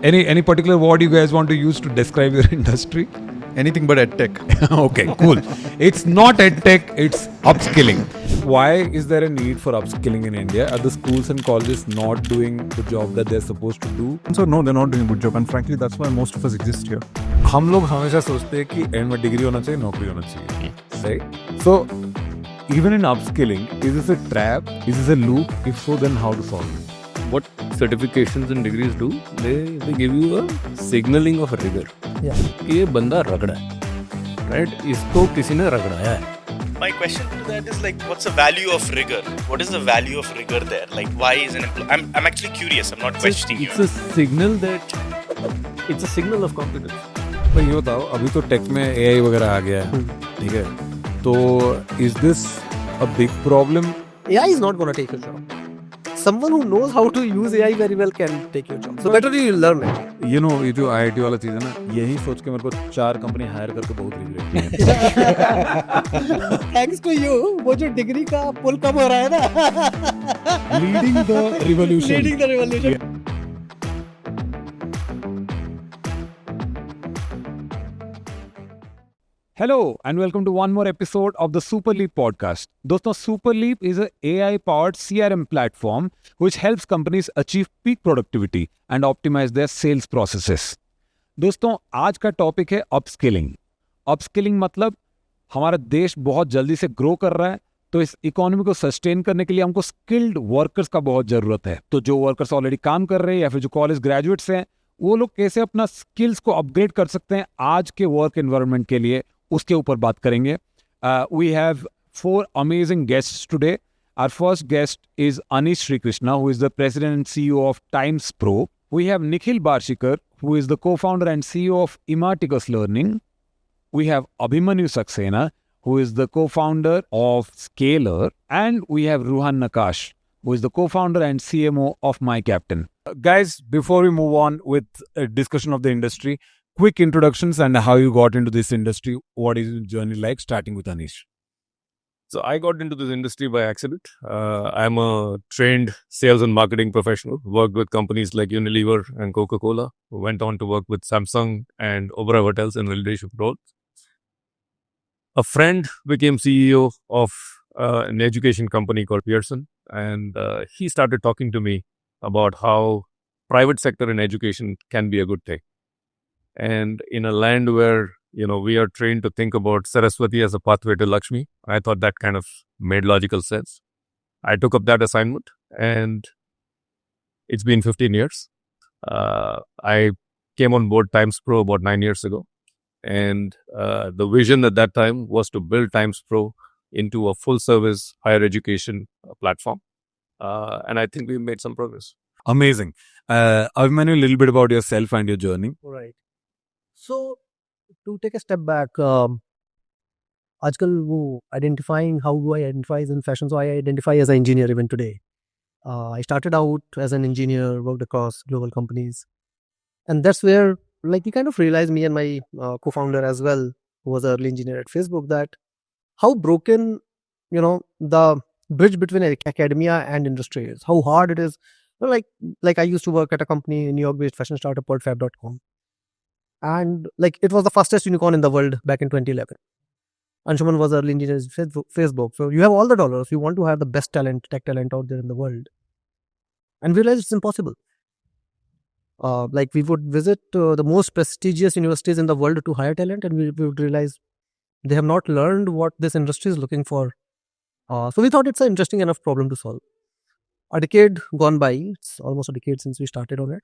Any particular word you guys want to use to describe your industry? Anything but edtech. Okay, cool. It's not edtech, it's upskilling. Why is there a need for upskilling in India? Are the schools and colleges not doing the job that they're supposed to do? So no, they're not doing a good job, and frankly, that's why most of us exist here. हम लोग हमेशा सोचते हैं कि and में degree होना चाहिए, नौकरी होना चाहिए, right? So even in upskilling, is this a trap? Is this a loop? If so, then how to solve it? What certifications and degrees do, they give you a signaling of rigor. Yeah. कि ये बंदा रगड़ा है, right? इसको किसी ने रगड़ाया है. My question to that is like, what's the value of rigor? What is the value of rigor there? Like, why is an employee? I'm actually curious. I'm not questioning It's you. a signal that it's a signal of competence. भाई ये बताओ, अभी तो take में AI वगैरह आ गया है, ठीक है? तो is this a big problem? AI is not going to take your job. Someone who knows how to use AI very well can take your job. So better you learn it. You know, ये जो IIT वाला चीज़ है ना, यही सोच के मेरे को 4 कंपनी हायर करके बहुत रिग्रेट किया है. Thanks to you, वो जो डिग्री का पुल कम हो रहा है ना. Leading the revolution. Leading the revolution. Hello and welcome to one more episode of the Superleap podcast. दोस्तों, Superleap is an AI-powered CRM platform which helps companies achieve peak productivity and optimize their sales processes. दोस्तों, आज का topic है upskilling. Upskilling मतलब हमारा देश बहुत जल्दी से ग्रो कर रहा है, तो इस इकोनॉमी को सस्टेन करने के लिए हमको स्किल्ड वर्कर्स का बहुत ज़रूरत है. तो जो वर्कर्स ऑलरेडी काम कर रहे हैं या फिर जो कॉलेज ग्रेजुएट्स हैं, वो लोग कैसे अपना स्किल्स को अपग्रेड कर सकते हैं आज के वर्क एनवायरनमेंट के लिए, उसके ऊपर बात करेंगे. We have 4 amazing guests today. Our first guest is Anish Srikrishna, who is the president and CEO of TimesPro. We have Nikhil Barshikar, who is the co-founder and CEO of Imarticus Learning. We have Abhimanyu Saxena, who is the co-founder of Scaler. And we have Ruhan Naqash, who is the co-founder and CMO of MyCaptain. Guys, before we move on with a discussion of the industry, quick introductions and how you got into this industry. What is your journey like? Starting with Anish. So I got into this industry by accident. I'm a trained sales and marketing professional. Worked with companies like Unilever and Coca-Cola. Went on to work with Samsung and Oberoi Hotels in leadership roles. A friend became CEO of an education company called Pearson, and he started talking to me about how private sector in education can be a good thing. And in a land where, we are trained to think about Saraswati as a pathway to Lakshmi, I thought that kind of made logical sense. I took up that assignment, and it's been 15 years. I came on board TimesPro about 9 years ago. And the vision at that time was to build TimesPro into a full-service higher education platform. And I think we've made some progress. Amazing. Abhimanyu, a little bit about yourself and your journey. Right. So, to take a step back, आजकल वो identifying how do I identify as in fashion, so I identify as an engineer even today. I started out as an engineer, worked across global companies, and that's where like we kind of realized, me and my co-founder as well, who was an early engineer at Facebook, that how broken the bridge between academia and industry is, how hard it is. Like I used to work at a company in New York-based fashion startup called Fab.com. And like it was the fastest unicorn in the world back in 2011. Anshuman was early engineer at Facebook. So you have all the dollars. You want to have the best talent, tech talent out there in the world. And we realized it's impossible. Like we would visit the most prestigious universities in the world to hire talent, and we would realize they have not learned what this industry is looking for. So we thought it's an interesting enough problem to solve. A decade gone by. It's almost a decade since we started on it.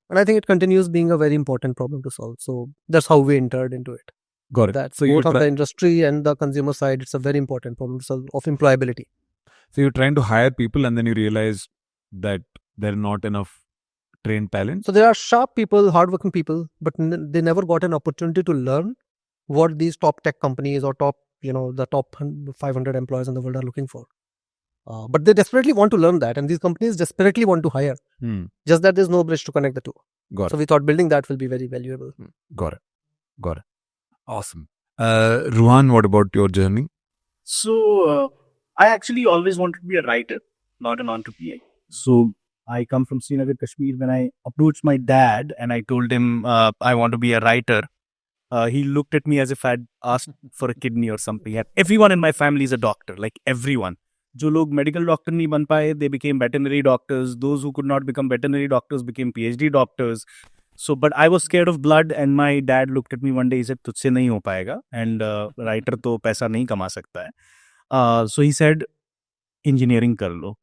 And I think it continues being a very important problem to solve. So that's how we entered into it. Got it. That's both on the industry and the consumer side. It's a very important problem to solve of employability. So you're trying to hire people and then you realize that there are not enough trained talent. So there are sharp people, hardworking people, but they never got an opportunity to learn what these top tech companies or top, the top 500 employees in the world are looking for. But they desperately want to learn that, and these companies desperately want to hire. Just that there's no bridge to connect the two. So we thought building that will be very valuable. Got it. Awesome. Ruhan, what about your journey? So, I actually always wanted to be a writer, not an entrepreneur. So, I come from Srinagar, Kashmir. When I approached my dad and I told him I want to be a writer, he looked at me as if I'd asked for a kidney or something. And everyone in my family is a doctor, like everyone. जो लोग medical doctor नहीं बन पाए, they became veterinary doctors. Those who could not become veterinary doctors became PhD doctors. So, but I was scared of blood, and my dad looked at me one day. He said, "तुझसे नहीं हो पाएगा, and writer तो पैसा नहीं कमा सकता है." So he said, "Engineering कर लो."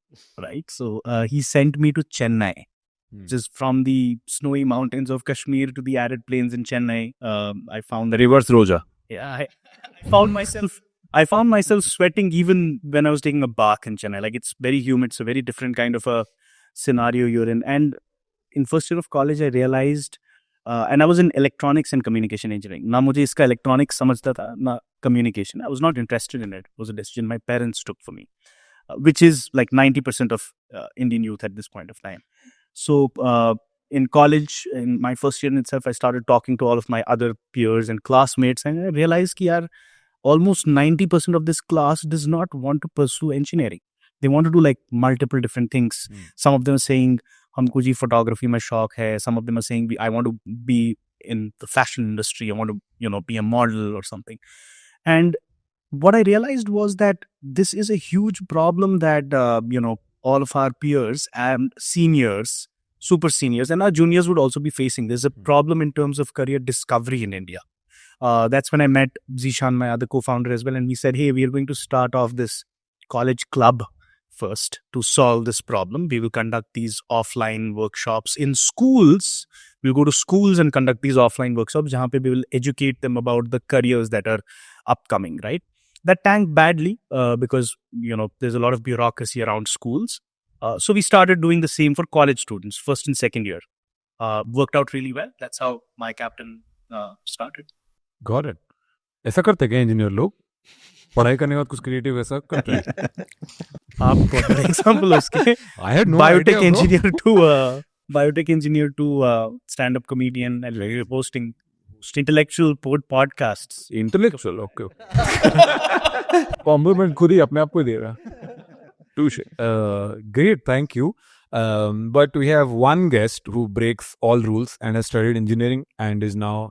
Right. So he sent me to Chennai, just from the snowy mountains of Kashmir to the arid plains in Chennai. I found that Reverse Roja. yeah, I found myself sweating even when I was taking a bath in Chennai. Like, it's very humid. It's a very different kind of a scenario you're in. And in first year of college, I realized, and I was in electronics and communication engineering. Na mujhe iska electronics samajhta tha, na communication. I was not interested in it. It was a decision my parents took for me, which is like 90% of Indian youth at this point of time. So in college, in my first year in itself, I started talking to all of my other peers and classmates, and I realized that almost 90% of this class does not want to pursue engineering. They want to do like multiple different things. Some of them are saying, "Humko ji photography mein shauk hai." Some of them are saying, "I want to be in the fashion industry. I want to, be a model or something." And what I realized was that this is a huge problem that, all of our peers and seniors, super seniors, and our juniors would also be facing. There's a problem in terms of career discovery in India. That's when I met Zishan, my other co-founder as well, and we said, "Hey, we are going to start off this college club first to solve this problem. We will conduct these offline workshops in schools. We'll go to schools and conduct these offline workshops, jahan pe we will educate them about the careers that are upcoming," right? That tanked badly because, there's a lot of bureaucracy around schools. So we started doing the same for college students, first and second year. Worked out really well. That's how MyCaptain started. Got it. ऐसा करते क्या engineer लोग? पढ़ाई करने के बाद कुछ creative ऐसा करते हैं? आप कौन एग्जांपल उसके? I had no biotech idea, bro. biotech engineer to stand-up comedian and hosting intellectual podcasts. Intellectual, okay. Compliment खुद ही अपने आप को दे रहा. Touche. Great, thank you. But we have one guest who breaks all rules and has studied engineering and is now.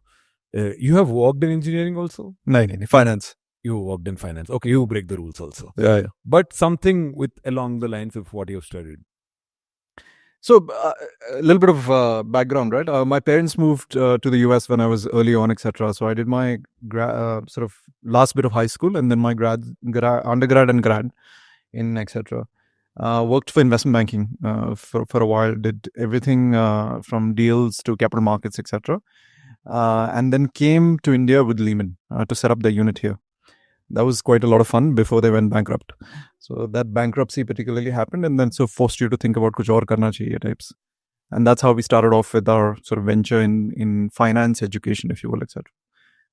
You have worked in engineering also? No, finance. You worked in finance. Okay, you break the rules also. Yeah. But something along the lines of what you have studied. So a little bit of background, right? My parents moved to the US when I was early on, etc. So I did my sort of last bit of high school and then my undergrad and grad in etc. Worked for investment banking for a while. Did everything from deals to capital markets, etc. And then came to India with Lehman to set up the unit here. That was quite a lot of fun before they went bankrupt. So that bankruptcy particularly happened, and then so forced you to think about kuch aur karna chahiye types. And that's how we started off with our sort of venture in finance education, if you will, etc.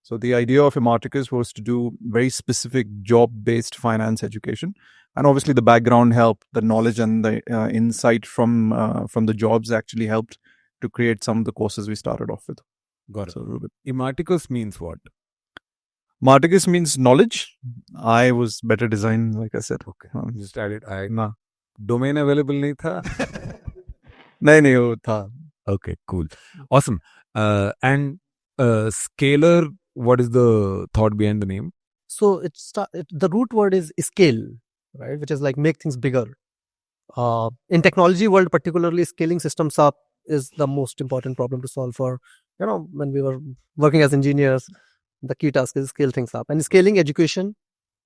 So the idea of Imarticus was to do very specific job-based finance education, and obviously the background helped, the knowledge and the insight from the jobs actually helped to create some of the courses we started off with. Got it. So, Ruben. Imarticus means what? Imarticus means knowledge. I was better design, like I said. Okay. Just added I. Nah. Domain available नहीं था. नहीं वो था. Okay, cool. Awesome. And Scalar, what is the thought behind the name? So the root word is scale, right? Which is like make things bigger. In technology world, particularly scaling systems up is the most important problem to solve for. When we were working as engineers, the key task is scale things up. And scaling education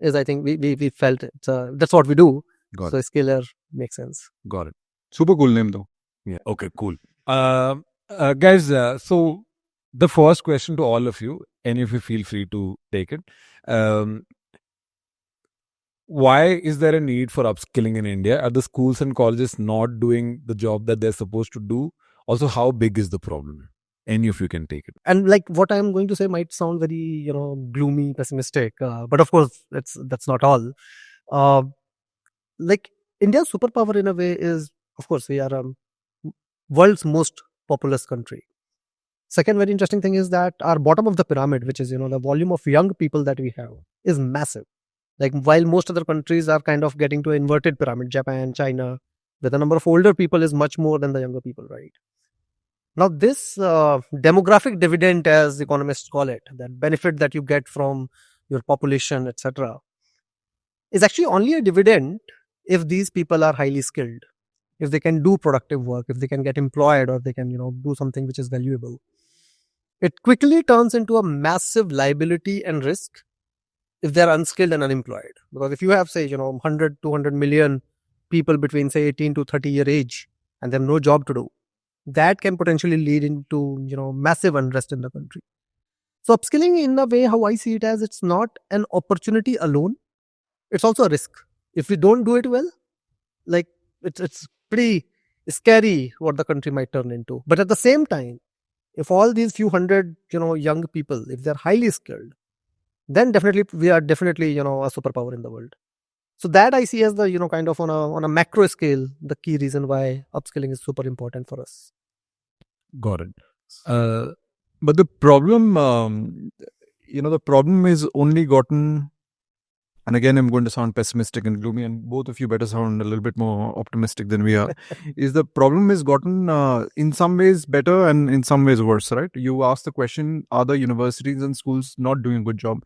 is, I think, we felt that's what we do. Got so it. Scalar makes sense. Got it. Super cool name though. Yeah. Okay, cool. Guys, so the first question to all of you, any of you feel free to take it. Why is there a need for upskilling in India? Are the schools and colleges not doing the job that they're supposed to do? Also, how big is the problem? Any of you can take it. And like what I'm going to say might sound very, gloomy, pessimistic, but of course that's not all. Like India's superpower in a way is, of course, we are world's most populous country. Second very interesting thing is that our bottom of the pyramid, which is, the volume of young people that we have, is massive. Like while most other countries are kind of getting to an inverted pyramid, Japan, China, where the number of older people is much more than the younger people, right? Now, this demographic dividend, as economists call it, that benefit that you get from your population, etc., is actually only a dividend if these people are highly skilled, if they can do productive work, if they can get employed, or they can, do something which is valuable. It quickly turns into a massive liability and risk if they're unskilled and unemployed. Because if you have, say, 100, 200 million people between, say, 18 to 30 year age, and they have no job to do, that can potentially lead into, massive unrest in the country. So upskilling, in a way, how I see it, as it's not an opportunity alone, it's also a risk. If we don't do it well, like it's pretty scary what the country might turn into. But at the same time, if all these few hundred, young people, if they're highly skilled, then definitely we are definitely, a superpower in the world. So that I see as the, kind of on a macro scale, the key reason why upskilling is super important for us. Got it. But the problem, the problem is only gotten, and again, I'm going to sound pessimistic and gloomy, and both of you better sound a little bit more optimistic than we are, is the problem is gotten in some ways better and in some ways worse, right? You asked the question, are the universities and schools not doing a good job?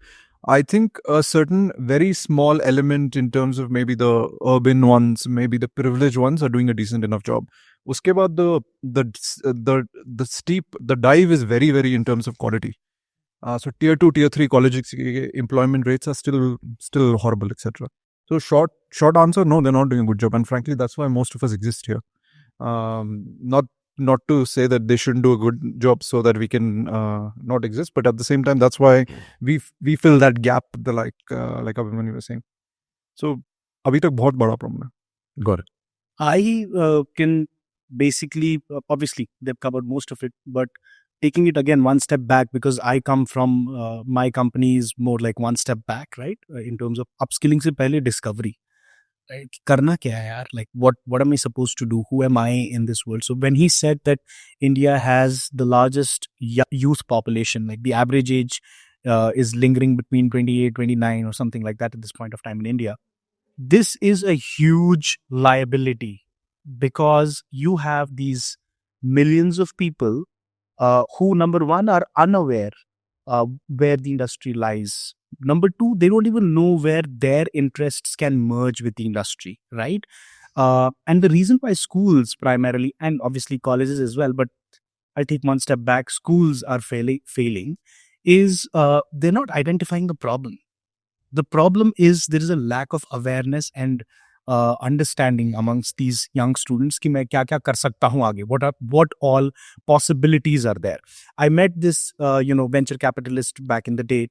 I think a certain very small element in terms of maybe the urban ones, maybe the privileged ones are doing a decent enough job. Uske baad the steep, the dive is very, very in terms of quality. So tier 2, tier 3 colleges employment rates are still horrible, etc. So short answer, no, they're not doing a good job, and frankly, that's why most of us exist here. Not to say that they shouldn't do a good job so that we can not exist, but at the same time, that's why we fill that gap. Like Abhimanyu was saying. So abhi tak bahut bada problem hai. Got it. I can basically, obviously, they've covered most of it, but taking it again one step back, because I come from my company is more like one step back, right? In terms of upskilling se pehle discovery. Right? Karna kya hai yaar? Like what am I supposed to do? Who am I in this world? So when he said that India has the largest youth population, like the average age is lingering between 28, 29 or something like that at this point of time in India. This is a huge liability, because you have these millions of people who, number one, are unaware where the industry lies. Number two, they don't even know where their interests can merge with the industry, right? And the reason why schools primarily, and obviously colleges as well, but I'll take one step back, schools are failing is they're not identifying the problem. The problem is there is a lack of awareness and understanding amongst these young students कि मैं क्या क्या कर सकता हूँ आगे. What all possibilities are there? I met this venture capitalist back in the day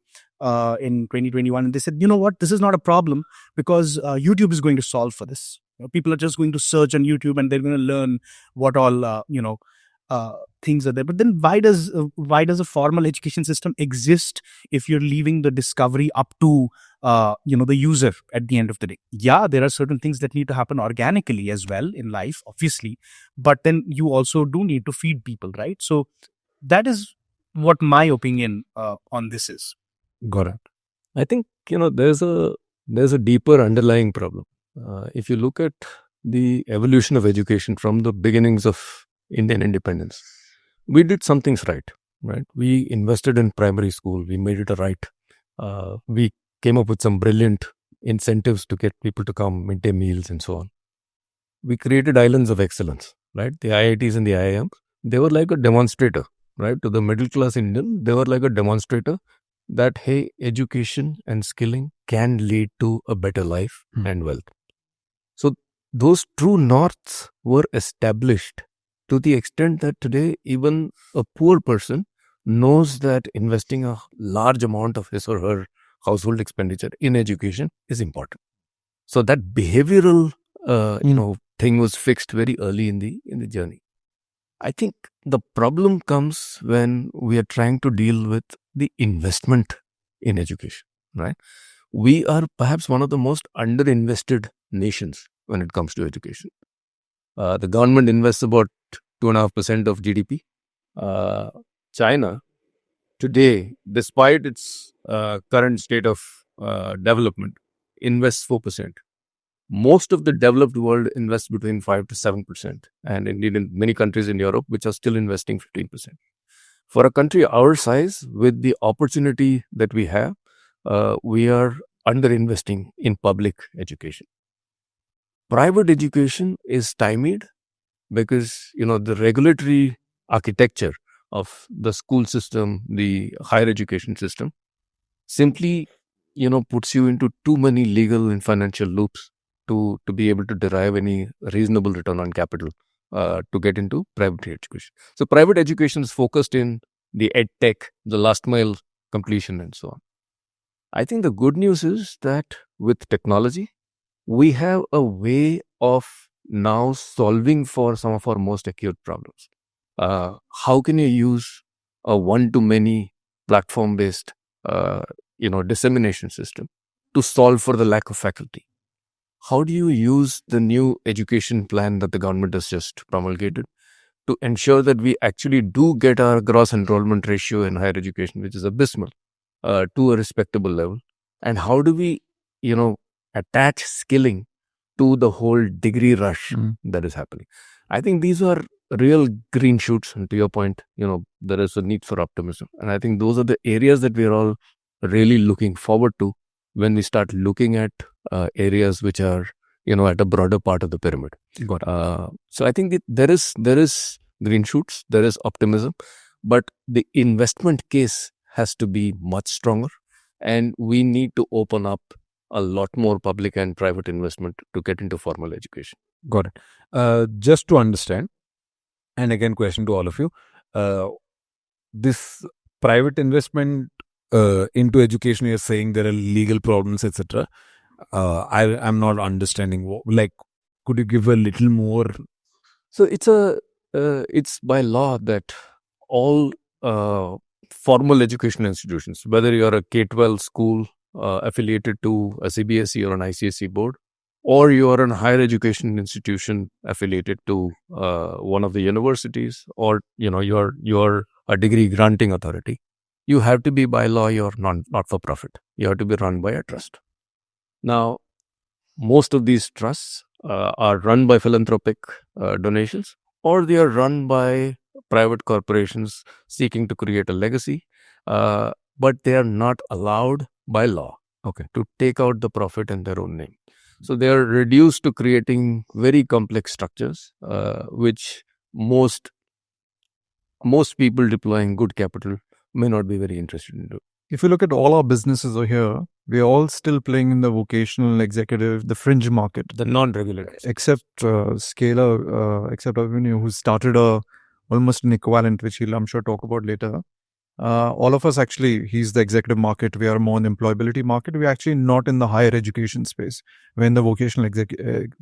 in 2021, and they said, you know what, this is not a problem because YouTube is going to solve for this. People are just going to search on YouTube and they're going to learn what all things are there. But then why does a formal education system exist if you're leaving the discovery up to the user at the end of the day? Yeah, there are certain things that need to happen organically as well in life, obviously, but then you also do need to feed people, right? So that is what my opinion on this is. Got it. I think there's a deeper underlying problem. If you look at the evolution of education from the beginnings of Indian independence, we did some things right? We invested in primary school. We made it a right. We came up with some brilliant incentives to get people to come, midday meals and so on. We created islands of excellence, right? The IITs and the IIMs, they were like a demonstrator, right? To the middle class Indian, they were like a demonstrator that, hey, education and skilling can lead to a better life and wealth. So those true norths were established to the extent that today even a poor person knows that investing a large amount of his or her household expenditure in education is important. So that behavioral thing was fixed very early in the journey. I think the problem comes when we are trying to deal with the investment in education, right? We are perhaps one of the most underinvested nations when it comes to education. The government invests about 2.5% of GDP. China today, despite its current state of development, invests 4%. most of the developed world invests between 5 to 7%, and indeed in many countries in Europe, which are still investing 15%. For a country our size, with the opportunity that we have, we are under-investing in public education. Private education is stymied because, the regulatory architecture of the school system, the higher education system, simply, puts you into too many legal and financial loops to be able to derive any reasonable return on capital to get into private education. So private education is focused in the ed tech, the last mile completion, and so on. I think the good news is that with technology, we have a way of now solving for some of our most acute problems. How can you use a one-to-many platform-based, dissemination system to solve for the lack of faculty? How do you use the new education plan that the government has just promulgated to ensure that we actually do get our gross enrollment ratio in higher education, which is abysmal, to a respectable level? And how do we, attach skilling to the whole degree rush that is happening? I think these are real green shoots. And to your point, there is a need for optimism. And I think those are the areas that we're all really looking forward to when we start looking at areas which are, at a broader part of the pyramid. So I think that there is green shoots, there is optimism, but the investment case has to be much stronger. And we need to open up a lot more public and private investment to get into formal education. Got it. Just to understand, and again, question to all of you, this private investment into education, you're saying there are legal problems, etc. I'm not understanding. Could you give a little more? So it's by law that all formal education institutions, whether you're a K-12 school affiliated to a CBSE or an ICSE board, or you are a higher education institution affiliated to one of the universities, or you're a degree granting authority, you have to be by law, you're not for profit. You have to be run by a trust. Now, most of these trusts are run by philanthropic donations, or they are run by private corporations seeking to create a legacy, but they are not allowed by law to take out the profit in their own name. So they are reduced to creating very complex structures, which most people deploying good capital may not be very interested in doing. If you look at all our businesses over here, we're all still playing in the vocational, executive, the fringe market. The non-regulated. Except Scaler, except Abhimanyu, who started almost an equivalent, which he'll, I'm sure, talk about later. All of us actually, he's the executive market. We are more in the employability market. We're actually not in the higher education space. We're in the vocational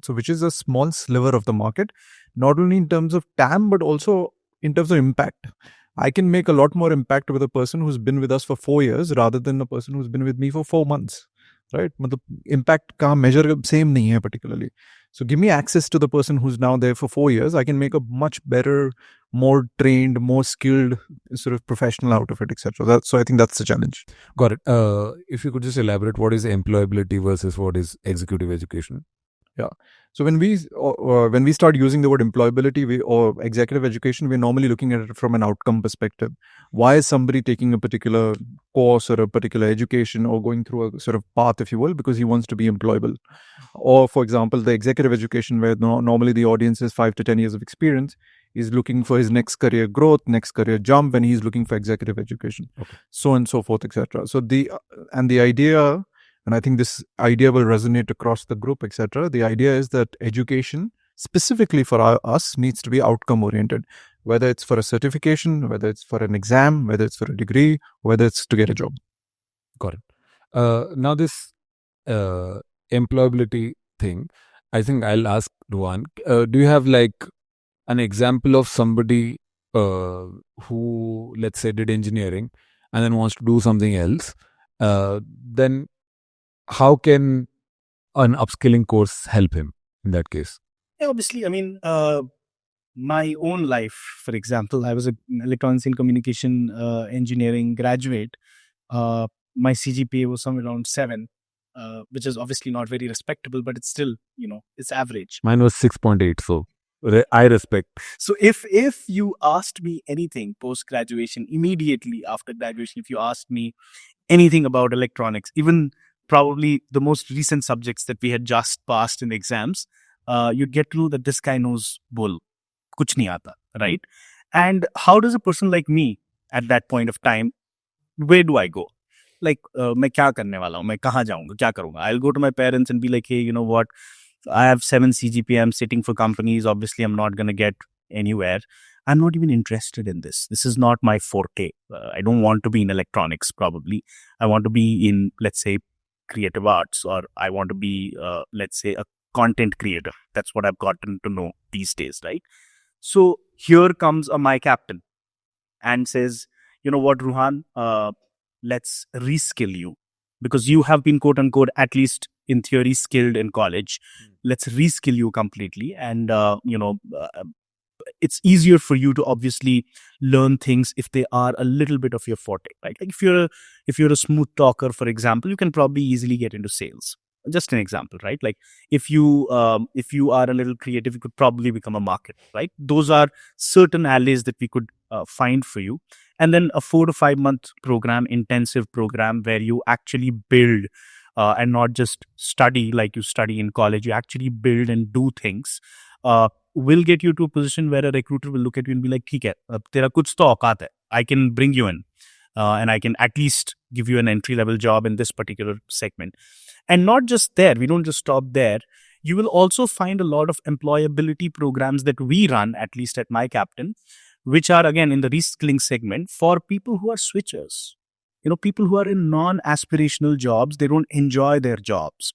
so which is a small sliver of the market, not only in terms of TAM, but also in terms of impact. I can make a lot more impact with a person who's been with us for 4 years rather than a person who's been with me for 4 months, right? But the impact ka measure same nahi hai particularly. So give me access to the person who's now there for 4 years. I can make a much better, more trained, more skilled sort of professional out of it, etc. So I think that's the challenge. Got it. If you could just elaborate, what is employability versus what is executive education? Yeah. So when we start using the word employability or executive education, we're normally looking at it from an outcome perspective. Why is somebody taking a particular course or a particular education or going through a sort of path, if you will, because he wants to be employable? Or, for example, the executive education, where normally the audience is 5 to 10 years of experience, is looking for his next career growth, next career jump, and he's looking for executive education, so on and so forth, etc. So the idea, and I think this idea will resonate across the group, etc. The idea is that education, specifically for us, needs to be outcome oriented, whether it's for a certification, whether it's for an exam, whether it's for a degree, whether it's to get a job. Got it. Now this employability thing, I think I'll ask Ruhan. Do you have like an example of somebody who, let's say, did engineering and then wants to do something else? Then how can an upskilling course help him in that case? Yeah, obviously, I mean, my own life, for example, I was an electronics and communication engineering graduate. My CGPA was somewhere around 7. which is obviously not very respectable, but it's still, it's average. Mine was 6.8, so I respect. So if you asked me anything post graduation, immediately after graduation, if you asked me anything about electronics, even probably the most recent subjects that we had just passed in exams, you'd get to know that this guy knows bull, kuch nahi aata, right? And how does a person like me at that point of time, where do I go? Like, मैं क्या करने वाला हूँ, मैं कहाँ जाऊँगा, क्या करूँगा? I'll go to my parents and be like, hey, you know what? I have 7 CGPA, I'm sitting for companies. Obviously, I'm not going to get anywhere. I'm not even interested in this. This is not my forte. I don't want to be in electronics, probably. I want to be in, let's say, creative arts, or I want to be, let's say, a content creator. That's what I've gotten to know these days, right? So here comes a MyCaptain and says, you know what, Ruhan, let's reskill you, because you have been, quote unquote, at least in theory, skilled in college. Let's reskill you completely. And, it's easier for you to obviously learn things if they are a little bit of your forte, right? Like if you're a smooth talker, for example, you can probably easily get into sales. Just an example, right? Like if you are a little creative, you could probably become a marketer, right? Those are certain allies that we could find for you. And then a 4 to 5 month program, intensive program, where you actually build and not just study like you study in college. You actually build and do things. Will get you to a position where a recruiter will look at you and be like, "ठीक है, तेरा कुछ तो औकात है. I can bring you in, and I can at least give you an entry-level job in this particular segment." And not just there, we don't just stop there. You will also find a lot of employability programs that we run, at least at MyCaptain, which are again in the reskilling segment for people who are switchers. People who are in non-aspirational jobs, they don't enjoy their jobs.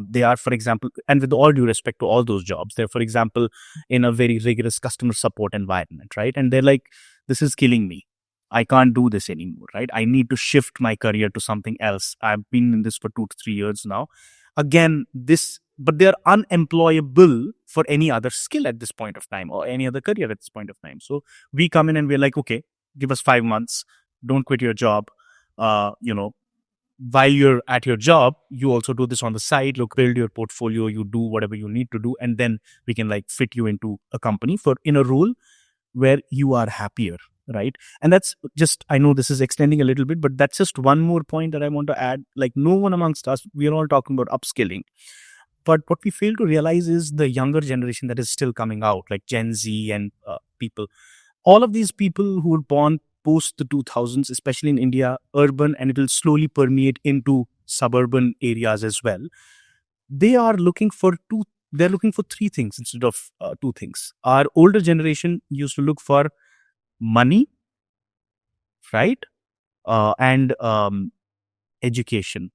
They are, for example, and with all due respect to all those jobs, they're, for example, in a very rigorous customer support environment, right? And they're like, this is killing me. I can't do this anymore, right? I need to shift my career to something else. I've been in this for 2 to 3 years now. Again, but they're unemployable for any other skill at this point of time, or any other career at this point of time. So we come in and we're like, okay, give us 5 months. Don't quit your job. While you're at your job, you also do this on the side. Look, build your portfolio, you do whatever you need to do, and then we can fit you into a company in a role where you are happier, right? And that's just, I know this is extending a little bit, but that's just one more point that I want to add. Like, no one amongst us, we are all talking about upskilling. But what we fail to realize is the younger generation that is still coming out, like Gen Z and people. All of these people who were born post the 2000s, especially in India, urban, and it will slowly permeate into suburban areas as well. They are looking for 3 things instead of 2 things. Our older generation used to look for money, right? And education,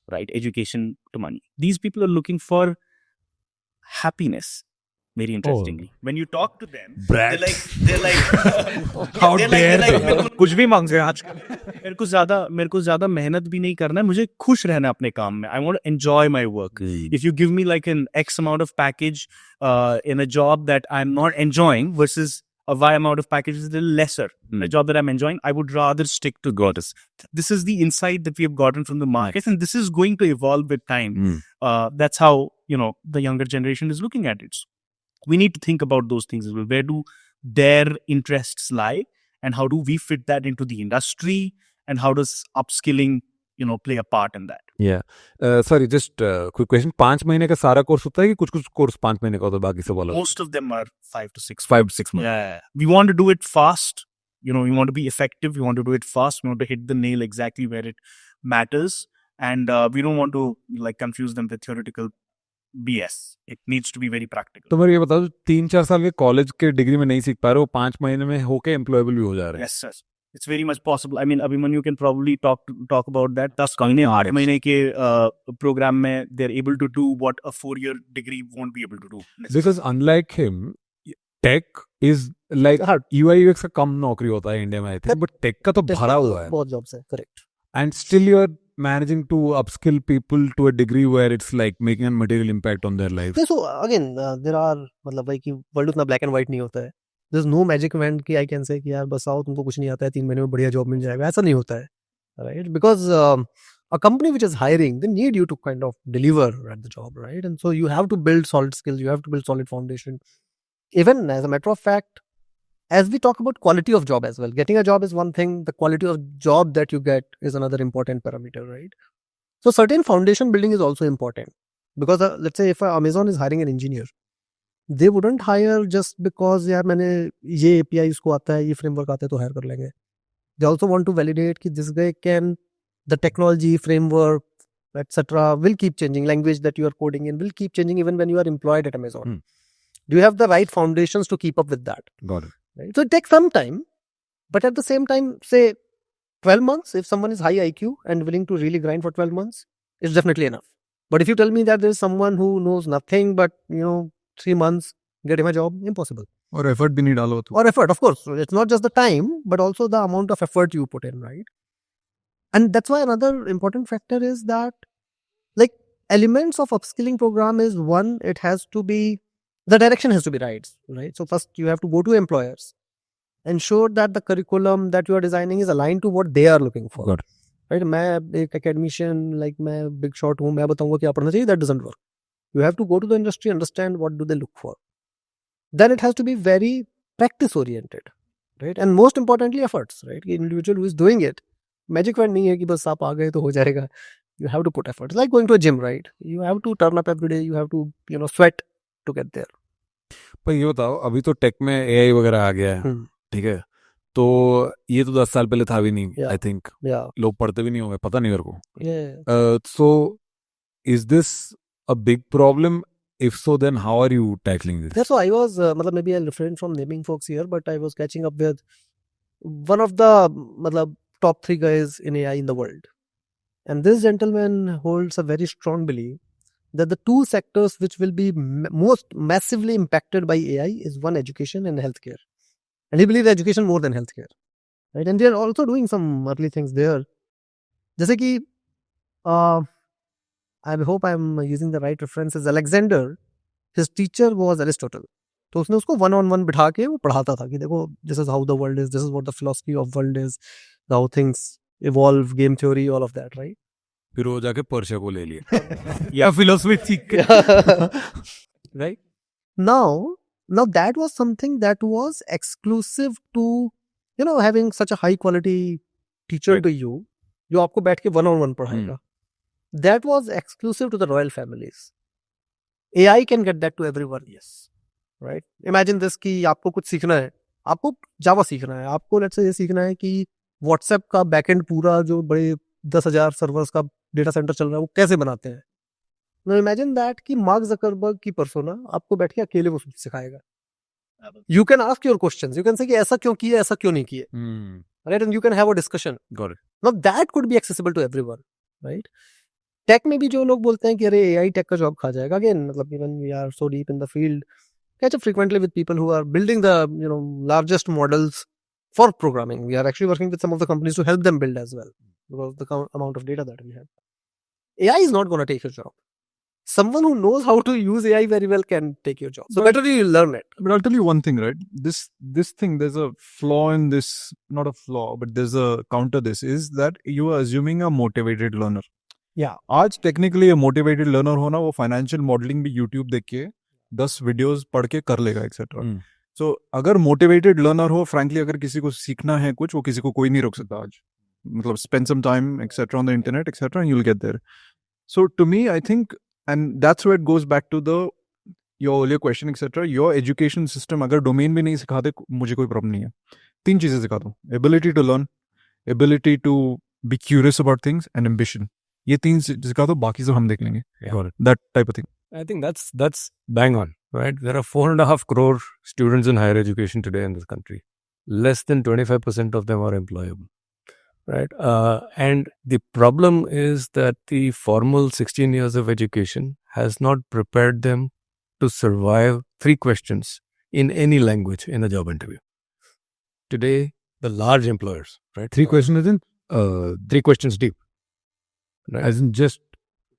right? Education to money. These people are looking for happiness. Very interestingly, when you talk to them, they're like, How dare they? कुछ भी मांग रहे हैं आजकल. मेरे को ज्यादा मेहनत भी नहीं करना है, मुझे खुश रहना है अपने काम में. I want to enjoy my work. If you give me like an X amount of package in a job that I'm not enjoying versus a Y amount of package is a little lesser, a job that I'm enjoying, I would rather stick to this. This is the insight that we have gotten from the market, and this is going to evolve with time. That's how the younger generation is looking at it. So we need to think about those things as well. Where do their interests lie, and how do we fit that into the industry, and how does upskilling play a part in that? Yeah. Sorry, just quick question. 5 महीने का सारा course होता है कि कुछ course 5 महीने का होता है, बाकी सब अलग? Most of them are 5 to 6 5-6 months. Yeah. We want to do it fast. We want to be effective. We want to do it fast. We want to hit the nail exactly where it matters. And we don't want to confuse them with theoretical BS. It needs to be very practical. तो मेरे ये बताओ, 3-4 साल के college के degree में नहीं सीख पा रहे हो, 5 महीने में होके एम्प्लॉयबल भी हो जा रहे हैं? Yes, sir. It's very much possible. I mean, Abhimanyu can probably talk about that. 8 महीने के program में they're able to do what a 4-year degree won't be able to do. Because unlike him, tech is like UI UX का कम नौकरी होता है India में, I think, but tech का तो भरा हुआ है. बहुत jobs है, correct. And still you're managing to upskill people to a degree where it's like making a material impact on their life. So again, there are भाई कि वर्ल्ड उतना black and white नहीं होता है. There's no magic wand कि I can say कि यार बस आओ, तुमको कुछ नहीं आता है, 3 महीने में बढ़िया जॉब मिल जाएगा. ऐसा नहीं होता है, right? Because a company which is hiring, they need you to kind of deliver at the job, right? And so you have to build solid skills, you have to build solid foundation. Even as a matter of fact, as we talk about quality of job as well, getting a job is one thing, the quality of job that you get is another important parameter, right? So certain foundation building is also important, because let's say if Amazon is hiring an engineer, they wouldn't hire just because यार मैंने ये API इसको आता है, ये framework आता है तो hire कर लेंगे. They also want to validate कि this guy can, the technology, framework, etc. will keep changing. Language that you are coding in will keep changing even when you are employed at Amazon. Do you have the right foundations to keep up with that? Got it. Right? So it takes some time, but at the same time, say 12 months, if someone is high IQ and willing to really grind for 12 months, it's definitely enough. But if you tell me that there is someone who knows nothing but 3 months, get him a job, impossible. और effort भी नहीं डालो तो. Or effort, of course. So it's not just the time, but also the amount of effort you put in, right? And that's why another important factor is that, like, elements of upskilling program is one, it has to be, the direction has to be right? So first you have to go to employers, ensure that the curriculum that you are designing is aligned to what they are looking for. Got it. Right? मैं एक academician, like मैं big shot हूँ, मैं बताऊँगा क्या पढ़ना चाहिए, that doesn't work. You have to go to the industry, understand what do they look for. Then it has to be very practice oriented, right? And most importantly, efforts, right? The individual who is doing it, magic wand नहीं है कि बस आप आ गए तो हो जाएगा. You have to put efforts. Like going to a gym, right? You have to turn up every day. You have to, sweat to get there. पर ये बताओ, अभी तो टेक में AI वगैरह आ गया है, ठीक है? तो ये तो 10 साल पहले था भी नहीं, आई थिंक. लोग पढ़ते भी नहीं होंगे, पता नहीं मेरे को. So is this a big problem? If so, then how are you tackling this? That's why I was, maybe I'll refrain from naming folks here, but I was catching up with one of the top 3 guys in AI in the world. And this gentleman holds a very strong belief that the 2 sectors which will be most massively impacted by AI is one, education and healthcare. And he believes education more than healthcare. Right? And they are also doing some early things there. जैसे कि I hope I'm using the right references. Alexander, his teacher was Aristotle. तो उसने उसको one-on-one बिठा के वो पढ़ाता था कि देखो, this is how the world is, this is what the philosophy of world is, how things evolve, game theory, all of that, right? फिर वो जाके पर्शिया को ले लिया या फिलोसफी सीख के. Right? Now that was something that was exclusive to, having such a high quality teacher to you, जो आपको बैठ के one-on-one पढ़ाएगा. That was exclusive to the royal families. AI can get that to everyone, yes. Right? Imagine this कि आपको कुछ सीखना है, आपको जावा सीखना है, आपको let's say ये सीखना है कि WhatsApp का बैकएंड पूरा जो बड़े 10,000 सर्वर्स का डेटा सेंटर चल रहा है वो कैसे बनाते हैं. Now imagine that कि मार्क ज़करबर्ग की पर्सोना आपको बैठ के अकेले वो सिखाएगा. You can ask your questions. You can say कि ऐसा क्यों किया, ऐसा क्यों नहीं किया. Right? And you can have a discussion. Got it. Now that could be accessible to everyone. Right? Tech में भी जो लोग बोलते हैं कि अरे AI टेक का जॉब खा जाएगा, again even we are so deep in the field, catch up frequently with people who are building the largest models for programming. We are actually working with some of the companies to help them build as well, because of the amount of data that we have. AI is not going to take your job. Someone who knows how to use AI very well can take your job. So better you learn it. But I'll tell you one thing, right? This thing, there's a flaw in this, not a flaw, but there's a counter this, is that you are assuming a motivated learner. आज technically motivated learner होना, वो financial modelling भी YouTube देख के 10 videos पढ़ के कर लेगा एक्सेट्रा. सो अगर मोटिवेटेड लर्नर हो, फ्रैंकली अगर किसी को सीखना है कुछ, वो किसी को कोई नहीं रोक सकता आज. मतलब spend some time etcetera on the internet etcetera and you will get there. So to me I think, and that's where it goes back to the your earlier question etcetera, your education system अगर domain भी नहीं सिखाते, मुझे कोई problem नहीं है. 3 चीजें सिखा दो: ability to learn, ability to be curious about things and ambition. ये 3 सिखा दो, बाकी सब हम देख लेंगे. That type of thing. I think that's bang on, right? There are 4.5 crore students in higher education today in this country. Less than 25% of them are employable, right? And the problem is that the formal 16 years of education has not prepared them to survive 3 questions in any language in a job interview. Today, the large employers, right? 3 questions isn't 3 questions deep. Right. As in just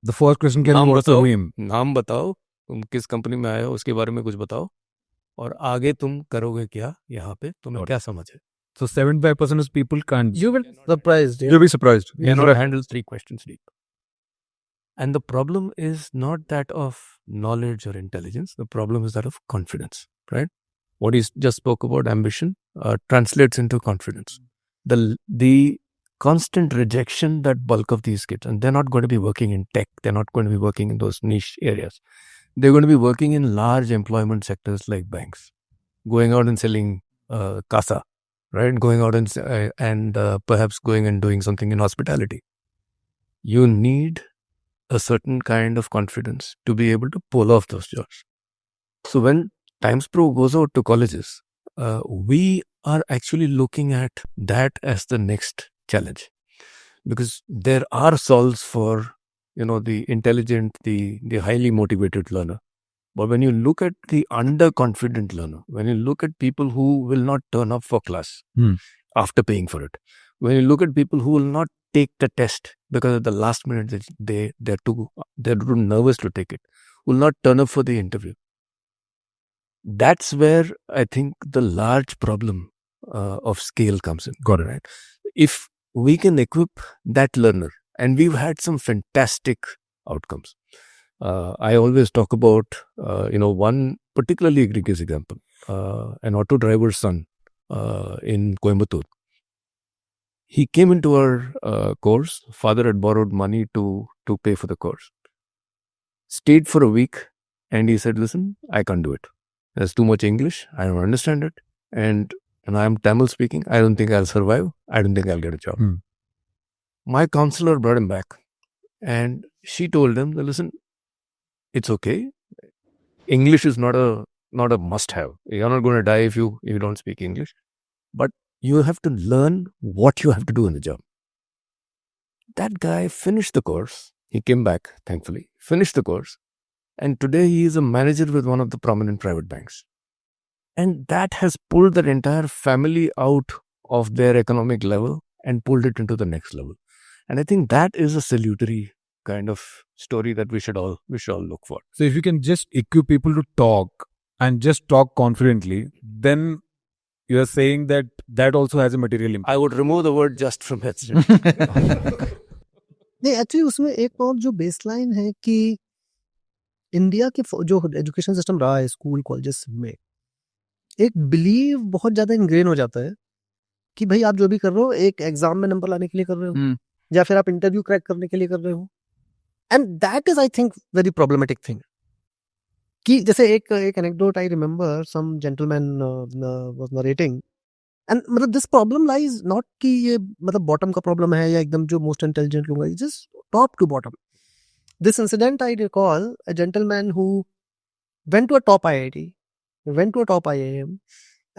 the first question can be what's the name? नाम बताओ, तुम किस company में आए हो, उसके बारे में कुछ बताओ, और आगे तुम करोगे क्या, यहाँ पे तुम्हें क्या समझ है. So 75% of people can't. You will surprised. You'll be surprised. We cannot handle 3 questions deep. And the problem is not that of knowledge or intelligence. The problem is that of confidence, right? What he just spoke about, ambition, translates into confidence. The constant rejection that bulk of these kids, and they're not going to be working in tech, they're not going to be working in those niche areas. They're going to be working in large employment sectors like banks, going out and selling casa, right? Going out and perhaps going and doing something in hospitality. You need a certain kind of confidence to be able to pull off those jobs. So when TimesPro goes out to colleges, we are actually looking at that as the next challenge, because there are solves for the intelligent, the highly motivated learner. But when you look at the underconfident learner, when you look at people who will not turn up for class after paying for it, when you look at people who will not take the test because at the last minute they're too nervous to take it, will not turn up for the interview, that's where I think the large problem of scale comes in. Got it. Right? If we can equip that learner, and we've had some fantastic outcomes. I always talk about, one particularly egregious example, an auto driver's son in Coimbatore. He came into our course. Father had borrowed money to pay for the course. Stayed for a week, and he said, "Listen, I can't do it. There's too much English. I don't understand it. And I'm Tamil speaking. I don't think I'll survive. I don't think I'll get a job." My counselor brought him back, and she told him, "Listen, it's okay. English is not a must-have. You're not going to die if you don't speak English. But you have to learn what you have to do in the job." That guy finished the course. He came back, thankfully, finished the course. And today he is a manager with one of the prominent private banks. And that has pulled their entire family out of their economic level and pulled it into the next level. And I think that is a salutary kind of story that we should all look for. So if you can just equip people to talk and just talk confidently, then you are saying that also has a material impact. I would remove the word just from it. नहीं actually उसमें एक और जो baseline है कि India के जो education system रहा है स्कूल कॉलेजेस में, एक बिलीव बहुत ज्यादा इनग्रेन हो जाता है कि भाई आप जो भी कर रहे हो एक एग्जाम में नंबर लाने के लिए कर रहे हो या फिर आप इंटरव्यू क्रैक करने के लिए कर रहे हो. And that is I think very problematic thing. कि जैसे एक anecdote I remember some gentleman was narrating, and मतलब दिस प्रॉब्लम लाइज नॉट कि ये मतलब बॉटम का प्रॉब्लम है या एकदम जो मोस्ट इंटेलिजेंट लोग हैं, just top to bottom. This incident I recall a gentleman who went to a top IIT, went to a top IIM,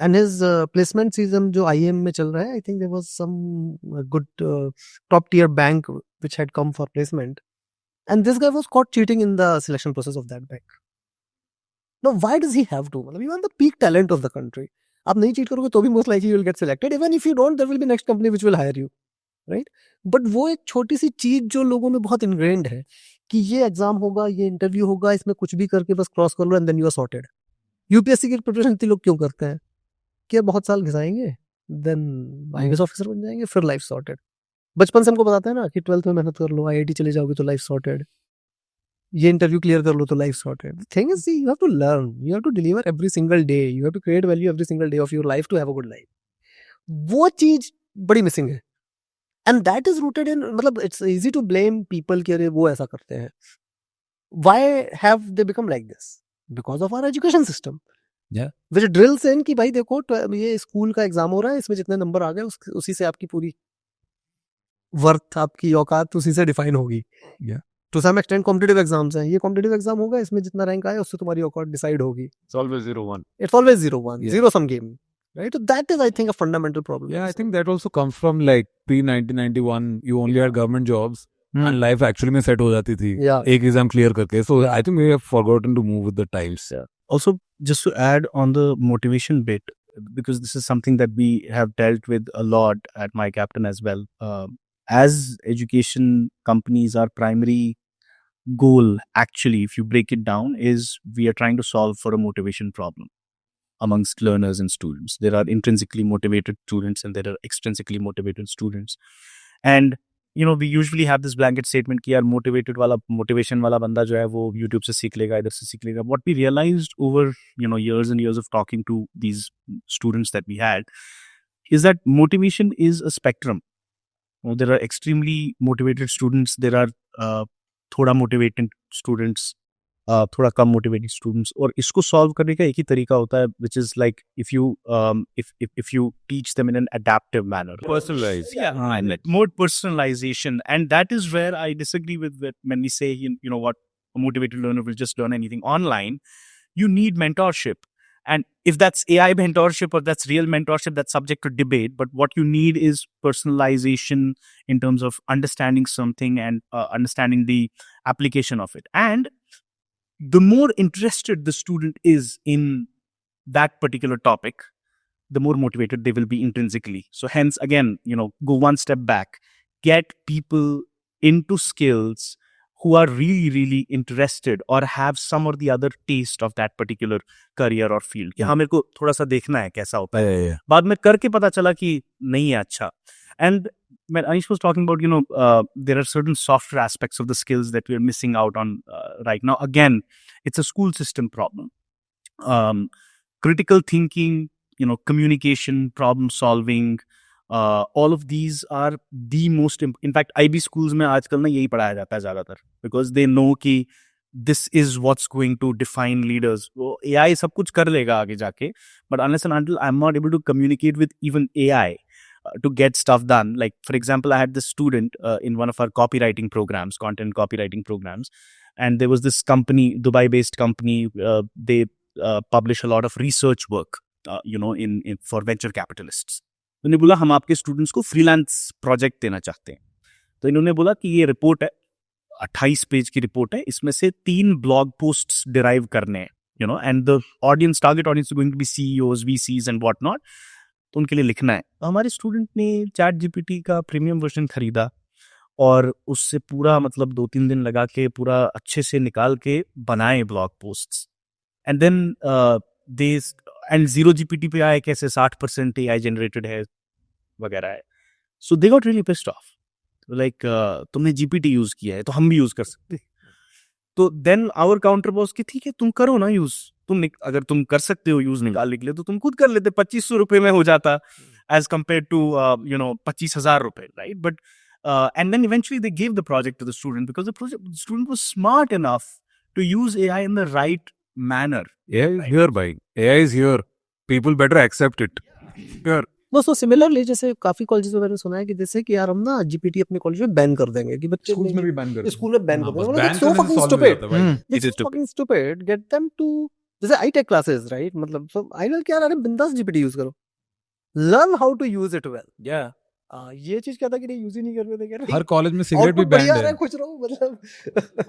and his placement season जो IIM में चल रहा है, I think there was some good top tier bank which had come for placement, and this guy was caught cheating in the selection process of that bank. Now why does he have to? मतलब you are the peak talent of the country. आप नहीं cheat करोगे तो भी most likely you will get selected. Even if you don't, there will be next company which will hire you, right? But वो एक छोटी सी चीज जो लोगों में बहुत ingrained है कि ये एग्जाम होगा, ये इंटरव्यू होगा, इसमें कुछ भी करके बस क्रॉस कर लो and then you are sorted. UPSC की प्रिपरेशन इतने लोग क्यों करते हैं कि बहुत साल घिसाएंगे, देन आईएएस ऑफिसर बन जाएंगे, फिर लाइफ सॉर्टेड. बचपन से हमको बताते हैं ना कि 12th में मेहनत कर लो, आईआईटी चले जाओगे तो लाइफ सॉर्टेड, ये इंटरव्यू क्लियर कर लो तो life sorted. Thing is you have to learn, you have to deliver every single day, you have to create value every single day of your life to have a good life. वो चीज बड़ी missing है, and that is rooted in, मतलब it's easy to blame people कि अरे वो ऐसा करते हैं. Why have they become like this? Because of our education system. Which drills in कि भाई देखो ये स्कूल का एग्जाम हो रहा है, इसमें जितने नंबर आ गए उसी से आपकी पूरी वर्थ, आपकी औकात उसी से डिफाइन होगी. To some extent competitive exams हैं, ये कॉम्पिटिटिव एग्जाम होगा, इसमें जितना रैंक आया उससे तुम्हारी औकात डिसाइड होगी. It's always 0-1. It's always 0-1, zero sum game, right? So that is, I think, a fundamental problem. Yeah, I think that also comes from like pre-1991, you only had government jobs and life actually में set हो जाती थी एक exam clear करके. So I think we have forgotten to move with the times. Also, just to add on the motivation bit, because this is something that we have dealt with a lot at MyCaptain as well. As education companies, our primary goal, actually, if you break it down, is we are trying to solve for a motivation problem. amongst learners and students. There are intrinsically motivated students and there are extrinsically motivated students. And we usually have this blanket statement कि यार motivation वाला बंदा जो है वो YouTube से सीख लेगा, इधर से सीख लेगा. What we realized over years and years of talking to these students that we had is that motivation is a spectrum. There are extremely motivated students. There are थोड़ा motivated students, थोड़ा कम motivated students. और इसको solve करने का एक ही तरीका होता है, which is like if you teach them in an adaptive manner. Personalized. Yeah, more personalization. And that is where I disagree with that when we say, what, a motivated learner will just learn anything online. You need mentorship. And if that's AI mentorship or that's real mentorship, that's subject to debate. But what you need is personalization in terms of understanding something and understanding the application of it. And the more interested the student is in that particular topic, the more motivated they will be intrinsically. So hence, again, go one step back. Get people into skills who are really, really interested or have some or the other taste of that particular career or field. कि हाँ मेरे को थोड़ा सा देखना है कैसा होता है. बाद में करके पता चला कि नहीं है अच्छा. And when Anish was talking about, there are certain softer aspects of the skills that we're missing out on right now. Again, it's a school system problem. Critical thinking, communication, problem solving, all of these are the most in fact IB schools में आजकल ना यही पढ़ाया जाता है ज़्यादातर, because they know कि this is what's going to define leaders. वो AI सब कुछ कर लेगा आगे जाके, but unless and until I'm not able to communicate with even AI to get stuff done. Like, for example, I had this student in one of our copywriting programs, content copywriting programs, and there was this company, Dubai-based company, they publish a lot of research work, in for venture capitalists. तो इन्होंने बोला हम आपके students को freelance project देना चाहते हैं. तो इन्होंने बोला कि ये रिपोर्ट है, 28 पेज की रिपोर्ट है, इसमें से 3 ब्लॉग पोस्ट्स डिराइव करने हैं, and the audience, target audience going to be CEOs, VCs and what not. तो उनके लिए लिखना है. तो हमारे स्टूडेंट ने चैट GPT का प्रीमियम वर्जन खरीदा और उससे पूरा 2-3 दिन लगा के पूरा अच्छे से निकाल के बनाए blog posts. And then and 0 GPT पे आए कैसे 60% AI जनरेटेड है वगैरह है. So they got really pissed off, like तुमने GPT यूज किया है तो हम भी यूज कर सकते. तो देन आवर काउंटर वाज कि ठीक है तुम करो ना यूज, अगर तुम कर सकते हो यूज निकालने के लिए तो तुम खुद कर लेते. 2500 रुपए में हो जाता एज कम्पेयर टू 25,000 रुपए, right? But and then eventually they gave the project to the student because the student was smart enough to use AI in the right manner. AI is here, bhai. AI is here. People better accept it. Here. No, so similarly, जैसे काफी colleges में मैंने सुना है कि जैसे कि यार हम ना GPT अपने कॉलेज में बैन कर देंगे कि बच्चे स्कूल्स में भी बैन कर स्कूल में बैन कर देंगे. ban It's so करने से fucking solve हो stupid. जाता है, भाई. It's so fucking stupid. Get them to जैसे I take classes, right? so I will क्या यार बिंदास GPT यूज करो. Learn how to use it well. Yeah. ये चीज क्या था कि नहीं यूज ही नहीं कर रहे थे क्या? हर कॉलेज में सिगरेट भी बैन है. कुछ रहो मतलब.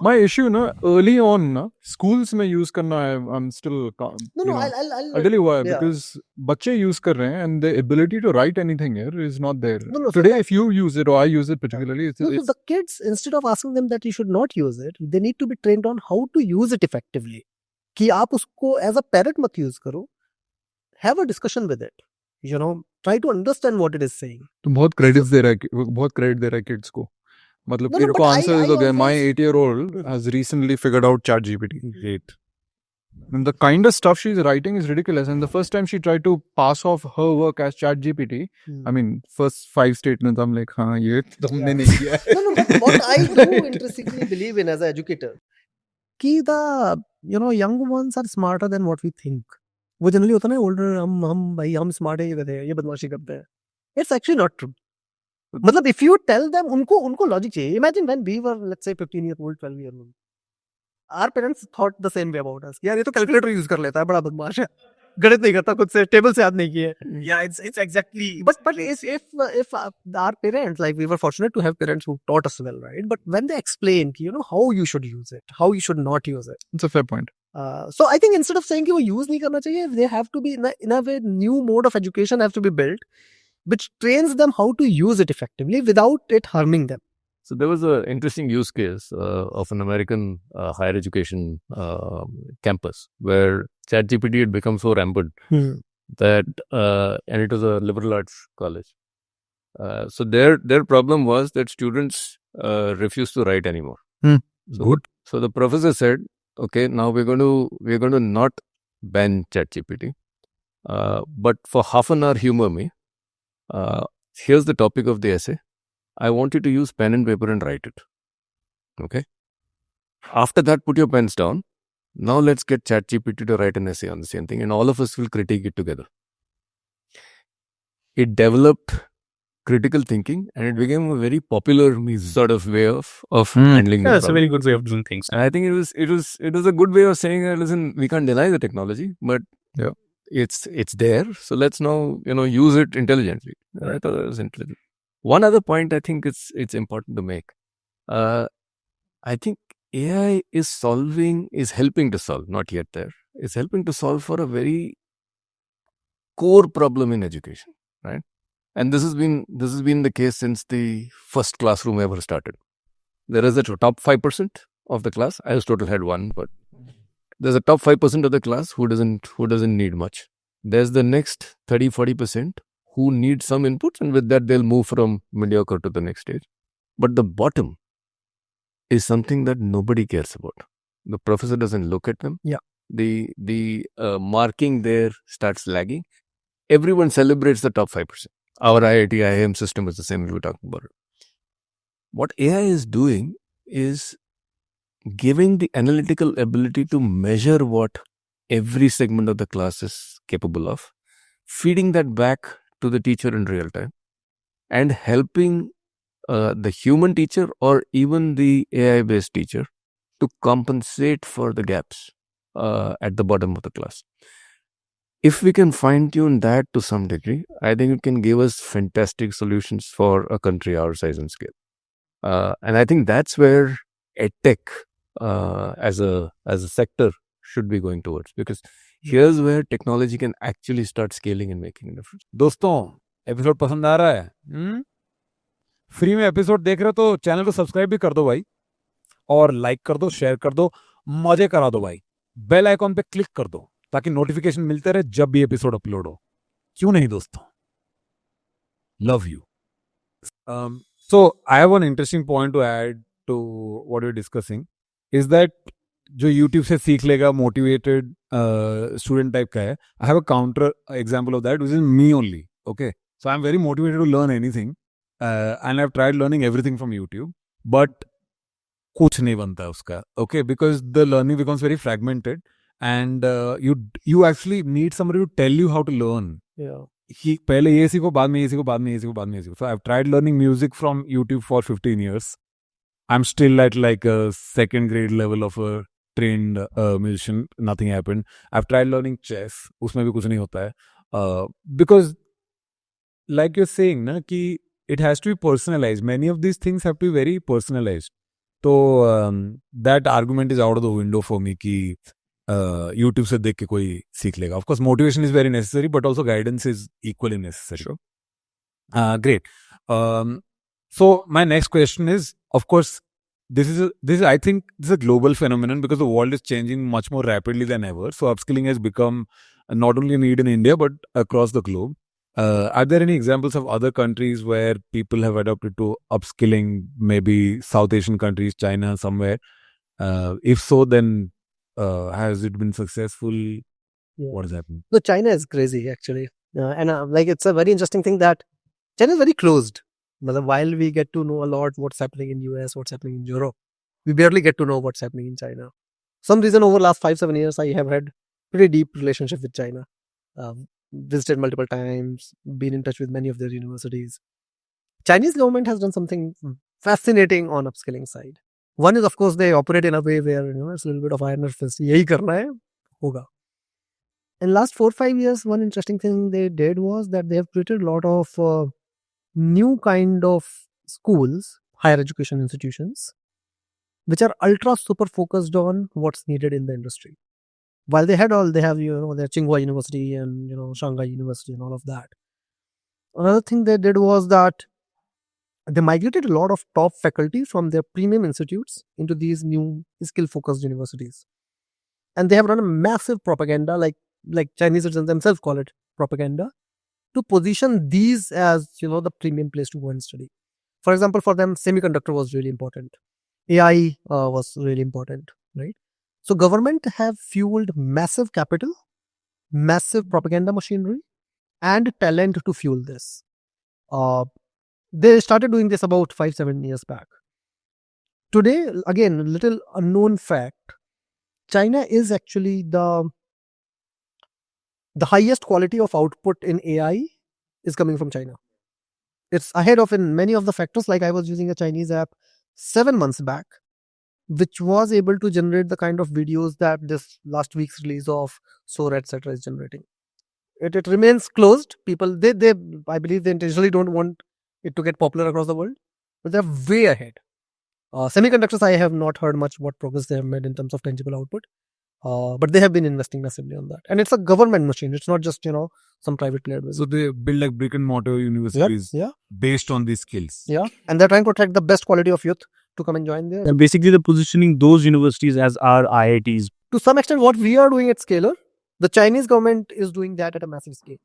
My issue na early on na schools में use करना है. I'm still No, I'll tell you why. Yeah. Because बच्चे use कर रहे हैं and the ability to write anything here is not there. No, Today if you use it or I use it particularly, so the kids, instead of asking them that you should not use it, they need to be trained on how to use it effectively. कि आप उसको as a parent मत use करो. Have a discussion with it. Try to understand what it is saying. तो बहुत credits दे रहा है, बहुत credit दे रहा है kids को. मतलब No, तेरे को but answers I हो गए. My always- 8-year-old has recently figured out ChatGPT. Great. And the kind of stuff she's writing is ridiculous. And the first time she tried to pass off her work as ChatGPT, I mean, first 5 statements, I'm like, हाँ ये तुमने नहीं किया है. No, but what I do intrinsically believe in as an educator, कि the young ones are smarter than what we think. वो generally होता है ना, older हम स्मार्ट है, ये गधे हैं, ये बदमाशी करते हैं. It's actually not true. मतलब if you tell them, उनको लॉजिक चाहिए. Imagine when we were, let's say 15-year-old, 12-year-old, our parents thought the same way about us. यार ये तो कैलकुलेटर यूज कर लेता है, बड़ा बदमाश है, गणित नहीं करता खुद से, टेबल से याद नहीं किए. Yeah, it's exactly. But if our parents, like we were fortunate to have parents who taught us well, right? But when they explain कि how you should use it, how you should not use it. It's a fair point. So I think instead of saying कि वो use नहीं करना चाहिए, they have to be in a way, new mode of education have to be built, which trains them how to use it effectively without it harming them. So there was an interesting use case of an American higher education campus where ChatGPT had become so rampant that, and it was a liberal arts college. So their problem was that students refused to write anymore. So the professor said, okay, now we're going to not ban ChatGPT, but for half an hour humor me. Here's the topic of the essay. I want you to use pen and paper and write it. Okay. After that, put your pens down. Now let's get ChatGPT to write an essay on the same thing, and all of us will critique it together. It developed critical thinking, and it became a very popular sort of way of handling. Yeah, it's a very good way of doing things. And I think it was a good way of saying, listen, we can't deny the technology, but it's there. So let's now use it intelligently. I thought that was intelligent. One other point I think it's important to make. I think AI is helping to solve, not yet there. It's helping to solve for a very core problem in education, right? And this has been the case since the first classroom ever started. There is a top 5% of the class. Aristotle had one, but there's a top 5% of the class who doesn't need much. There's the next 30-40% who need some inputs, and with that they'll move from mediocre to the next stage. But the bottom is something that nobody cares about. The professor doesn't look at them. Yeah. The marking there starts lagging. Everyone celebrates the top 5%. Our IIT IIM system is the same we were talking about. What AI is doing is giving the analytical ability to measure what every segment of the class is capable of, feeding that back to the teacher in real time, and helping the human teacher or even the AI-based teacher to compensate for the gaps at the bottom of the class. If we can fine-tune that to some degree, I think it can give us fantastic solutions for a country our size and scale. And I think that's where EdTech as a sector should be going towards, because here's where technology can actually start scaling and making a difference. दोस्तों episode पसंद आ रहा है? Free में episode देख रहे हो तो channel को सब्सक्राइब भी कर दो भाई, और लाइक कर दो, शेयर कर दो, मजे करा दो भाई, बेल आइकॉन पे क्लिक कर दो ताकि नोटिफिकेशन मिलते रहे जब भी एपिसोड अपलोड हो. क्यों नहीं दोस्तों? Love you. So I have one interesting point to add to what we're discussing is that जो YouTube से सीख लेगा motivated student type का है. I have a counter example of that, which is me only. Okay, so I'm very motivated to learn anything, and I've tried learning everything from YouTube, but कुछ नहीं बनता उसका. Okay, because the learning becomes very fragmented, and you actually need somebody to tell you how to learn. Yeah. पहले ये सीखो, बाद में ये सीखो, बाद में ये सीखो, बाद में ये सीखो. So I've tried learning music from YouTube for 15 years. I'm still at like a second grade level of a trained musician. Nothing happened. I've tried learning chess. उसमें भी कुछ नहीं होता है. Because like you're saying ना कि it has to be personalized. Many of these things have to be very personalized. So that argument is out of the window for me कि YouTube से देख के कोई सीख लेगा. Of course, motivation is very necessary, but also guidance is equally necessary. Sure. Great. So my next question is, of course, this is I think this is a global phenomenon because the world is changing much more rapidly than ever. So upskilling has become not only a need in India but across the globe. Are there any examples of other countries where people have adopted to upskilling? Maybe South Asian countries, China, somewhere. If so, then has it been successful? Yeah. What has happened? So China is crazy actually, and like it's a very interesting thing that China is very closed. While we get to know a lot what's happening in US, what's happening in Europe, we barely get to know what's happening in China. Some reason over the last 5-7 years, I have had pretty deep relationship with China. Visited multiple times, been in touch with many of their universities. Chinese government has done something fascinating on upskilling side. One is, of course, they operate in a way where it's a little bit of iron fist. Yahi karna hai, hoga. In last 4-5 years, one interesting thing they did was that they have created a lot of new kind of schools, higher education institutions, which are ultra super focused on what's needed in the industry. While they have their Tsinghua University and Shanghai University and all of that. Another thing they did was that they migrated a lot of top faculty from their premium institutes into these new skill focused universities. and they have run a massive propaganda, like Chinese citizens themselves call it propaganda, to position these as the premium place to go and study. For example, for them, semiconductor was really important. AI was really important, right? So government have fueled massive capital, massive propaganda machinery, and talent to fuel this. They started doing this about 5-7 years back. Today, again, a little unknown fact, China is actually the highest quality of output in AI is coming from China. It's ahead of in many of the factors. Like I was using a Chinese app 7 months back, which was able to generate the kind of videos that this last week's release of Sora, etc. is generating. It remains closed. People, they I believe they intentionally don't want it to get popular across the world, but they're way ahead. Semiconductors, I have not heard much what progress they have made in terms of tangible output. But they have been investing massively on that. And it's a government machine. It's not just, some private player. So they build like brick and mortar universities based on these skills. Yeah. And they're trying to attract the best quality of youth to come and join there. And basically, they're positioning those universities as our IITs. To some extent, what we are doing at Scalar, the Chinese government is doing that at a massive scale.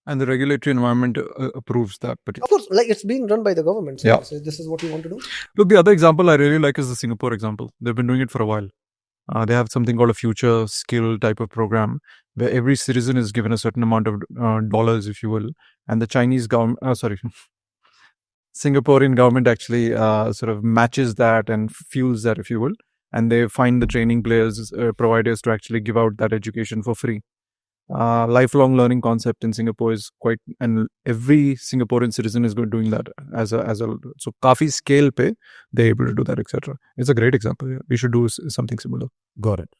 And the regulatory environment approves that. But Of course, like it's being run by the government. So Yeah. so this is what we want to do. look, the other example I really like is the Singapore example. They've been doing it for a while. They have something called a future skill type of program where every citizen is given a certain amount of dollars, if you will. And the Chinese government, Singaporean government actually sort of matches that and fuels that, if you will. And they find the training players, providers to actually give out that education for free. Lifelong learning concept in Singapore is quite, and every Singaporean citizen is doing that as a so kafi scale pe they're able to do that, etc. It's a great example. Yeah. We should do something similar. Got it.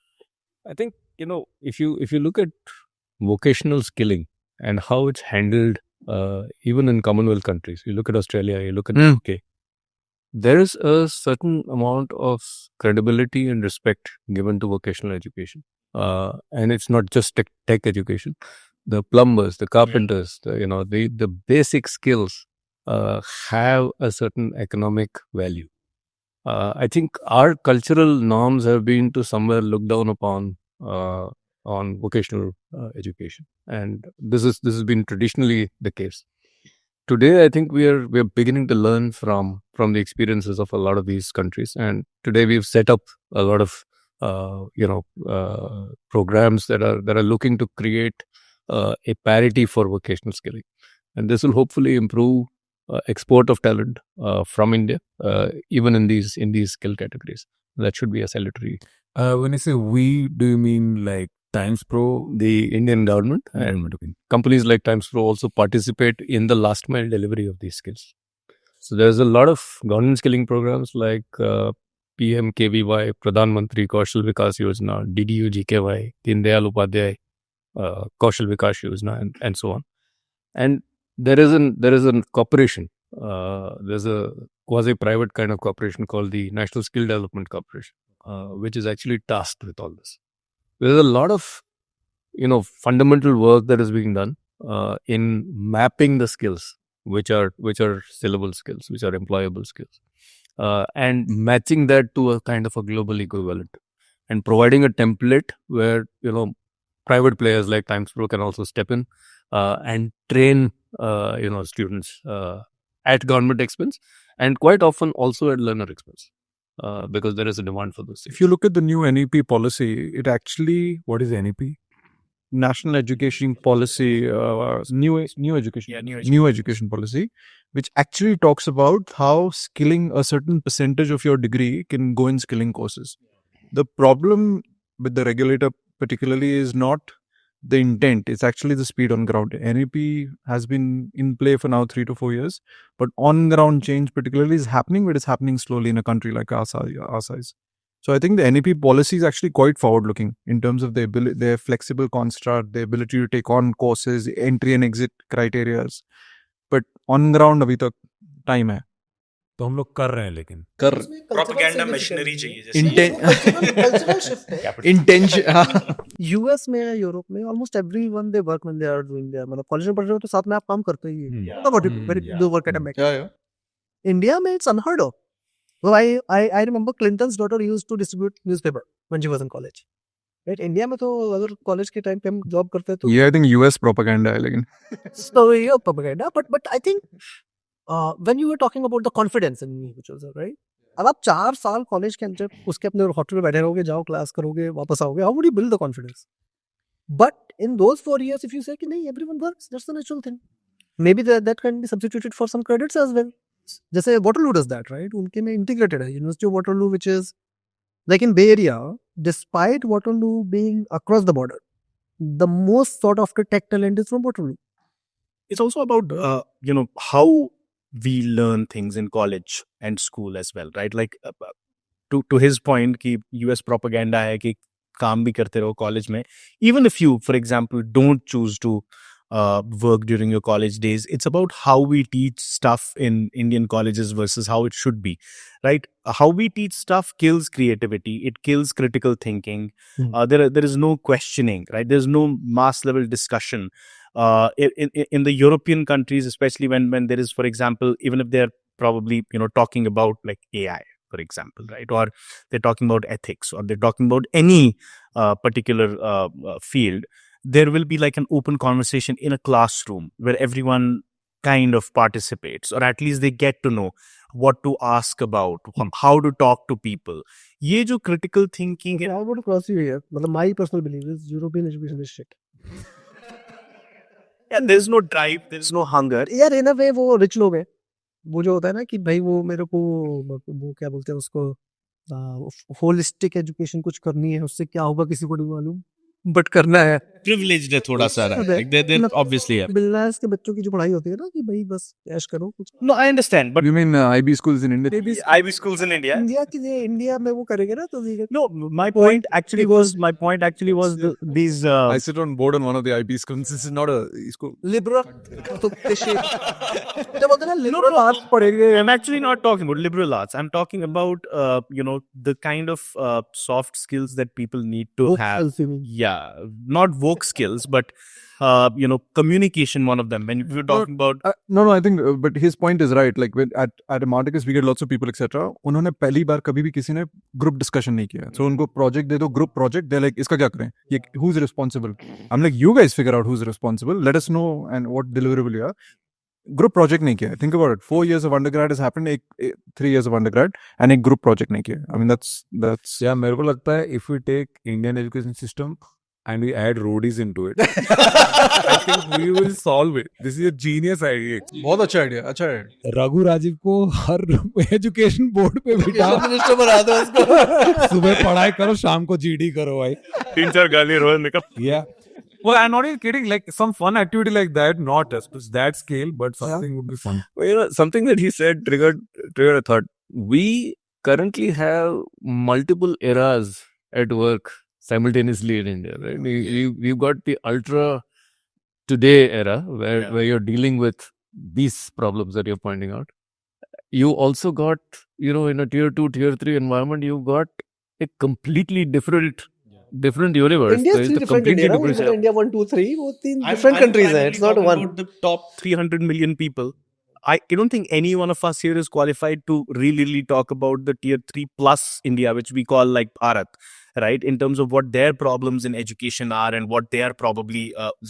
I think, if you look at vocational skilling and how it's handled, even in Commonwealth countries, you look at Australia, you look at the UK, there is a certain amount of credibility and respect given to vocational education. And it's not just tech education. The plumbers, the carpenters, the basic skills have a certain economic value. I think our cultural norms have been to somewhere look down upon on vocational education, and this has been traditionally the case. Today, I think we're beginning to learn from the experiences of a lot of these countries, and today we've set up a lot of programs that are looking to create a parity for vocational skilling, and this will hopefully improve export of talent from India, even in these skill categories. That should be a salutary. When you say we, do you mean like TimesPro? The Indian government and companies like TimesPro also participate in the last mile delivery of these skills. So there's a lot of government skilling programs like PMKVY, Pradhan Mantri Kaushal Vikas Yojana, DDU GKY, Deen Dayal Upadhyay Kaushal Vikas Yojana, and so on. And there is a corporation. There's a quasi-private kind of corporation called the National Skill Development Corporation, which is actually tasked with all this. There's a lot of fundamental work that is being done in mapping the skills, which are sellable skills, which are employable skills, and matching that to a kind of a global equivalent, and providing a template where private players like TimesPro can also step in and train students at government expense, and quite often also at learner expense, because there is a demand for those things. If you look at the new NEP policy, it actually, What is NEP? National Education Policy, new education policy, which actually talks about how skilling a certain percentage of your degree can go in skilling courses. The problem with the regulator particularly is not the intent, it's actually the speed on ground. NEP has been in play for now 3 to 4 years, but on ground change particularly is happening, but it's happening slowly in a country like our size. So I think the NEP policy is actually quite forward looking in terms of their flexible construct, the ability to take on courses, entry and exit criteria. But on ground अभी तक time है. तो हम लोग कर रहे हैं लेकिन प्रोपेगेंडा मशीनरी चाहिए जैसे कल्चरल शिफ्ट है Intention. यूएस में या यूरोप में almost everyone they work when they are doing their मतलब कॉलेज में पढ़ रहे हो तो साथ में आप काम करते ही हैं दो work at a Mac India में it's unheard of. So I remember Clinton's daughter used to distribute newspaper. when she was in college. Right? India में तो अगर college के time पे हम job करते हैं तो ये I think US propaganda है लेकिन so yeah, propaganda. But I think when you were talking about the confidence in individuals, right? अब आप 4 साल कॉलेज के अंदर उसके अपने होटल में बैठे रहोगे, जाओ क्लास करोगे, वापस आओगे, how would you build the confidence? But in those 4 years, if you say कि नहीं, everyone works, that's the natural thing. Maybe that can be substituted for some credits as well. जैसे Waterloo does that, right? उनके में integrated है University of Waterloo, which is like in Bay Area, despite Waterloo being across the border, the most sought after tech talent is from Waterloo. It's also about how we learn things in college and school as well, right? Like to his point कि US propaganda है कि काम भी करते रहो college में. Even if you, for example, don't choose to work during your college days, it's about how we teach stuff in Indian colleges versus how it should be, right? How we teach stuff kills creativity, it kills critical thinking. There is no questioning, right? There's no mass level discussion. In the European countries, especially when there is, for example, even if they're probably talking about like AI, for example, right, or they're talking about ethics, or they're talking about any particular field, there will be like an open conversation in a classroom where everyone kind of participates, or at least they get to know what to ask about, how to talk to people. ये जो critical thinking है, I want to cross you here. मतलब my personal belief is European education is shit. and there's no drive, there's no hunger. यार in a way वो rich लोग हैं. वो जो होता है ना कि भाई वो मेरे को वो क्या बोलते हैं उसको होलिस्टिक एजुकेशन कुछ करनी है, उससे क्या होगा किसी को नहीं मालूम, बट करना है. Privileged है थोड़ा सा, like they obviously है. बिल्लास के बच्चों की जो पढ़ाई होती है ना कि भाई बस ऐश करो कुछ. No, I understand, but you mean IB schools in India? IB schools in India. India में वो करेंगे ना तो No, my point actually was these. I sit on board on one of the IB schools. This is not a school. Liberal तो जब बोलते हैं ना लिबरल आर्ट्स पढ़ेंगे. I'm actually not talking about liberal arts. I'm talking about the kind of soft skills that people need to have. Yeah, not vogue skills, but communication. One of them. When we were talking about No, I think, but his point is right. Like at Imarticus, we get lots of people, etc. उन्होंने पहली बार कभी भी किसी ने group discussion नहीं किया. So उनको project दे दो, group project. They're like, इसका क्या करें? ये who's responsible? I'm like, you guys figure out who's responsible. Let us know and what deliverable you are. Group project नहीं किया. Think about it. 4 years of undergrad has happened. 3 years of undergrad and एक group project नहीं किया. I mean that's. Yeah, मेरे को लगता है if we take Indian education system and we add roadies into it, I think we will solve it. This is a genius idea. बहुत अच्छा idea. अच्छा है. रघु राजीव को हर एजुकेशन बोर्ड पे बिठा मिनिस्टर बना दो उसको. सुबह पढ़ाई करो, शाम को जीडी करो भाई. 3-4 गाली रोहन ने कहा. Yeah. Well, I'm not even kidding. Like some fun activity like that, not as that scale, but something would be fun. Well, something that he said triggered a thought. We currently have multiple eras at work simultaneously in India, right? We've got the ultra today era where you're dealing with these problems that you're pointing out. You also got, in a tier 2, tier 3 environment, you got a completely different universe. India is 3 different India. India 1, 2, 3. वो 3 different countries हैं. It's not one. The top 300 million people. I don't think any one of us here is qualified to really talk about the tier 3 plus India, which we call like Bharat, right? In terms of what their problems in education are and what they are probably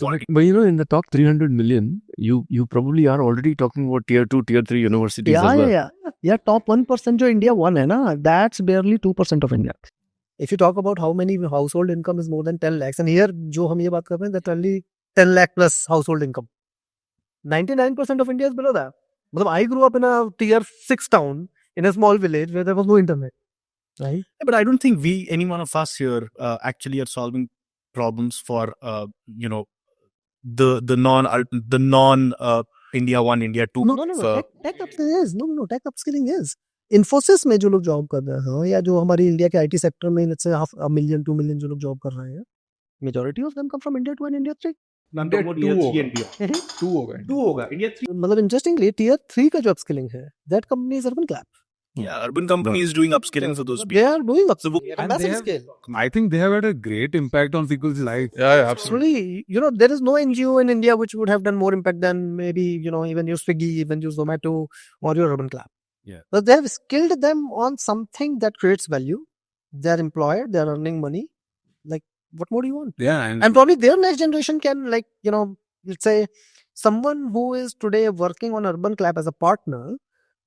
wanting. But in the top 300 million, you probably are already talking about tier 2, tier 3 universities as well. Yeah, top 1% जो India 1 है ना, that's barely 2% of India. If you talk about how many household income is more than 10 lakhs, and here जो हम ये बात कर रहे हैं, that's only 10 lakh plus household income. 99% of India is below that. मतलब I grew up in a tier 6 town in a small village where there was no internet. Right? But I don't think any one of us here actually are solving problems for the non India 1, India 2. No. Tech upskilling is. No. Tech upskilling is. Infosys में जो लोग job कर रहे हैं या जो हमारी India के आईटी सेक्टर में let's say 500,000 2 million जो लोग जॉब कर रहे हैं, majority of them come from India 2 and India 3. To होगा. India 3. मतलब interestingly tier 3 का जो upskilling है, that company is Urban Clap. Yeah, urban company is doing upskilling for those people. They are doing upskilling And at they massive have- scale. I think they have had a great impact on people's life. Yeah, absolutely. Actually, there is no NGO in India which would have done more impact than maybe, even your Swiggy, even your Zomato or your Urban Clap. Yeah. But they have skilled them on something that creates value. they're employed, they're earning money. Like, what more do you want? Yeah, And probably their next generation can, like, let's say someone who is today working on Urban Clap as a partner,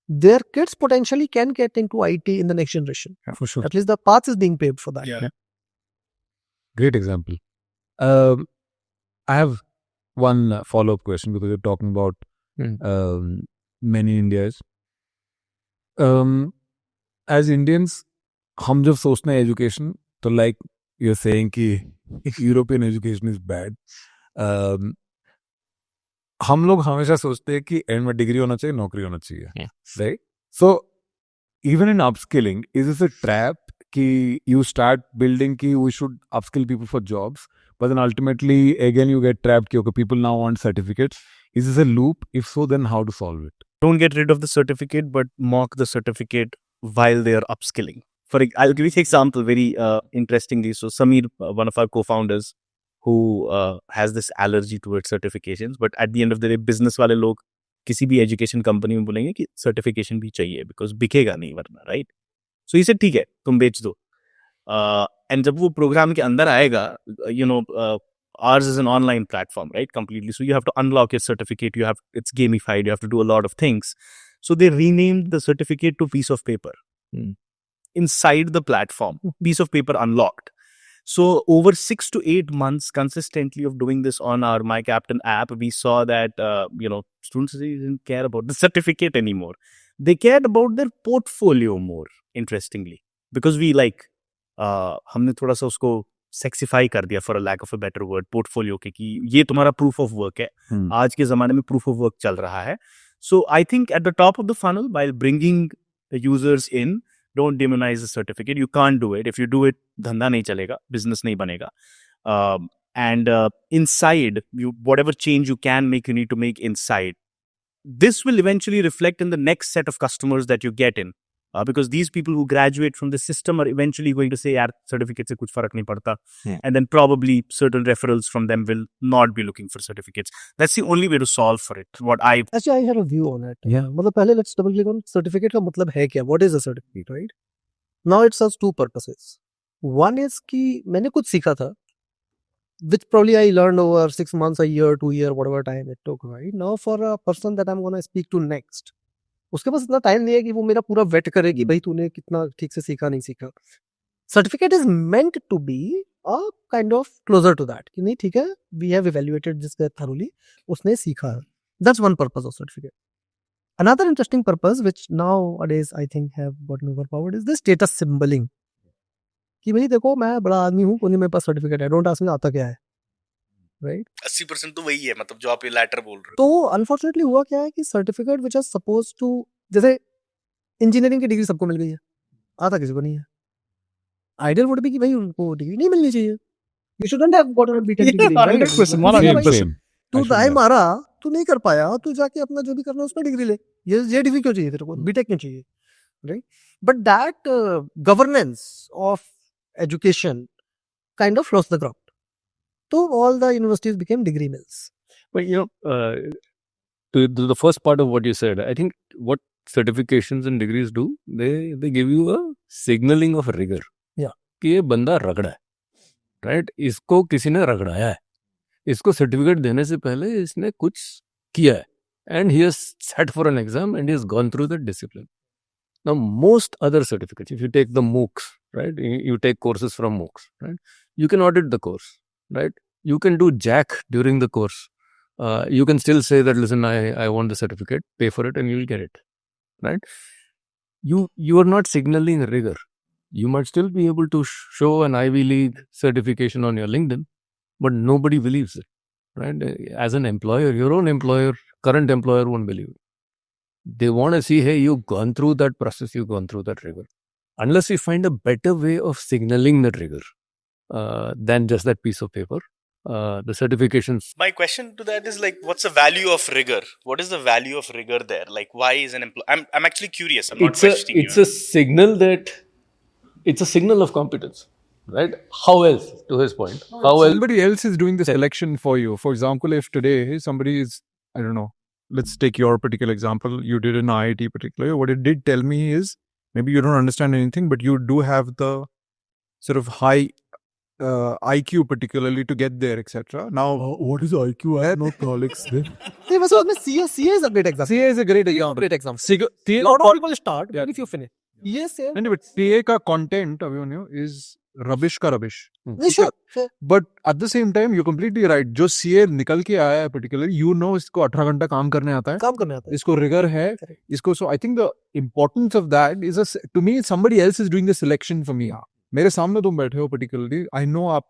their kids potentially can get into IT in the next generation. for sure. At least the path is being paved for that. Yeah. Great example. I have one follow-up question because you're talking about many Indias. As Indians, हम जब सोचते हैं education, तो like you're saying कि European education is bad. हम लोग हमेशा सोचते हैं कि एंड में डिग्री होना चाहिए, नौकरी होना चाहिए, right? So even in upskilling, is this a trap कि you start building कि we should upskill people for jobs, but then ultimately again you get trapped कि okay, people now want certificates. Is this a loop? If so, then how to solve it? Don't get rid of the certificate, but mock the certificate while they are upskilling. I'll give you an example very interestingly. So Samir, one of our co-founders, who has this allergy towards certifications, but at the end of the day, business वाले लोग किसी भी education company में बोलेंगे कि certification भी चाहिए because बिकेगा नहीं वरना, right? So he said ठीक है, तुम बेच दो. And जब वो program के अंदर आएगा, ours is an online platform, right? Completely. So you have to unlock your certificate. It's gamified. You have to do a lot of things. So they renamed the certificate to piece of paper. Inside the platform, piece of paper unlocked. So over 6 to 8 months consistently of doing this on our MyCaptain app, we saw that, students didn't care about the certificate anymore. They cared about their portfolio more, interestingly. Because we हमने थोड़ा सा उसको sexify कर दिया for a lack of a better word portfolio के कि ये तुम्हारा प्रूफ ऑफ वर्क है. आज के जमाने में प्रूफ ऑफ वर्क चल रहा है. So I think at the top of the funnel while bringing the users in, don't demonise the certificate. You can't do it. If you do it, धंधा नहीं चलेगा, बिजनेस नहीं बनेगा. And inside, whatever change you can make, you need to make inside. This will eventually reflect in the next set of customers that you get in. Because these people who graduate from the system are eventually going to say, yaar, certificate se kuch farak nahi padta. And then probably certain referrals from them will not be looking for certificates. That's the only way to solve for it. Actually, I had a view on it. Yeah. मतलब पहले let's double click on certificate का मतलब है क्या? What is a certificate, right? Now it serves two purposes. One is कि मैंने कुछ सीखा था, which probably I learned over 6 months, a year, 2 years, whatever time it took, right? Now for a person that I'm going to speak to next, उसके पास इतना time नहीं है कि वो मेरा पूरा वेट करे कि भाई तूने कितना ठीक से सीखा नहीं सीखा. Certificate is meant to be a kind of closure to that कि नहीं ठीक है, we have evaluated this guy thoroughly, उसने सीखा है. That's one purpose of certificate. Another interesting purpose which nowadays I think have gotten overpowered is the status symboling. कि भाई देखो मैं बड़ा आदमी हूँ, कोई मेरे पास सर्टिफिकेट है, डोंट आस्क मी आता क्या है, राइट? 80% तो वही है, मतलब जो आप ये लैटर बोल रहे हो. तो अनफॉर्चुनेटली हुआ क्या है कि certificate which are suppose to, जैसे इंजीनियरिंग की डिग्री सबको मिल गई है, आता किसी को नहीं है. आइडियल वुड बी कि भाई उनको डिग्री नहीं मिलनी चाहिए. You shouldn't have gotten a BTech degree, 100%. तू टाइम मारा, तू नहीं कर पाया, तू जाके अपना जो भी करना है उसमें डिग्री ले. ये डिग्री क्यों चाहिए तेरे को, बीटेक क्यों चाहिए, right? But that governance of education kind of lost the ground. So all the universities became degree mills. But to the first part of what you said, I think what certifications and degrees do, they give you a signaling of rigor. Yeah. कि ये बंदा रगड़ा है, right? इसको किसी ने रगड़ाया है, इसको सर्टिफिकेट देने से पहले इसने कुछ किया है, and he has sat for an exam and he has gone through the discipline. Now most other certificates, if you take the MOOCs, right? You take courses from MOOCs, right? You can audit the course, right? You can do jack during the course. You can still say that, listen, I want the certificate, pay for it and you'll get it, right? You are not signaling rigor. You might still be able to show an Ivy League certification on your LinkedIn, but nobody believes it, right? As an employer, your own employer, current employer won't believe it. They want to see, hey, you've gone through that process, you've gone through that rigor. Unless we find a better way of signaling that rigor than just that piece of paper, the certifications. My question to that is like, what's the value of rigor? What is the value of rigor there? Like, why is an employee? I'm actually curious. I'm not questioning you. It's a signal that it's a signal of competence, right? How else, to his point? How else? Somebody else is doing the selection for you. For example, if today somebody is, I don't know, let's take your particular example. You did an IIT particularly. What it did tell me is maybe you don't understand anything, but you do have the sort of high IQ particularly to get there, etc. Now, what is IQ? I have no colleagues there. See, so CA is a great example. CA is a great CA is a example. great example. CA A lot of people start, Yeah. but if you finish. Yes, sir. No, but CA का content, Abhimanyu, is rubbish का rubbish. Sure. But at the same time, you're completely right. जो CA निकल के आया है particularly, you know इसको 18 घंटा काम करने आता है. काम करने आता है. इसको rigor है. Correct. इसको, so I think the importance of that is, to me, somebody else is doing the selection for me. मेरे सामने तुम बैठे हो particularly. I know आप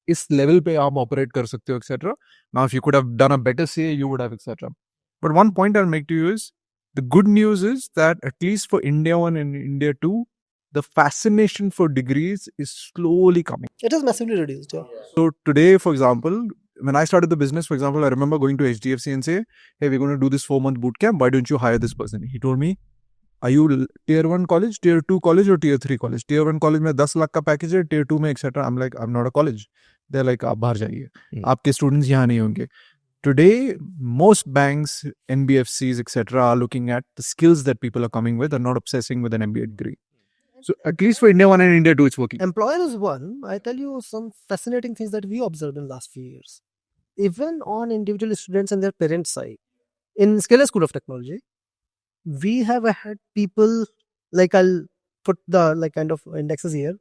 इस level पे आप operate कर सकते हो, etc. Now, if you could have done a better CA, you would have, etc. But one point I'll make to you is, the good news is that at least for India 1 and India 2, the fascination for degrees is slowly coming. It has massively reduced. Yeah. So today, for example, when I started the business, for example, I remember going to HDFC and say, hey, we're going to do this 4-month boot camp. Why don't you hire this person? He told me, are you tier 1 college, tier 2 college or tier 3 college? Tier 1 college में 10 lakh का package है, tier 2 में etc. I'm like, I'm not a college. They're like, आप बाहर जाइए. आपके students यहाँ नहीं होंगे. Today, most banks, NBFCs, etc. are looking at the skills that people are coming with and not obsessing with an MBA degree. So at least for India 1 and India 2, it's working. Employer is one. I tell you some fascinating things that we observed in the last few years. Even on individual students and their parents' side, in Scalar School of Technology, we have had people, like I'll put the like kind of indexes here.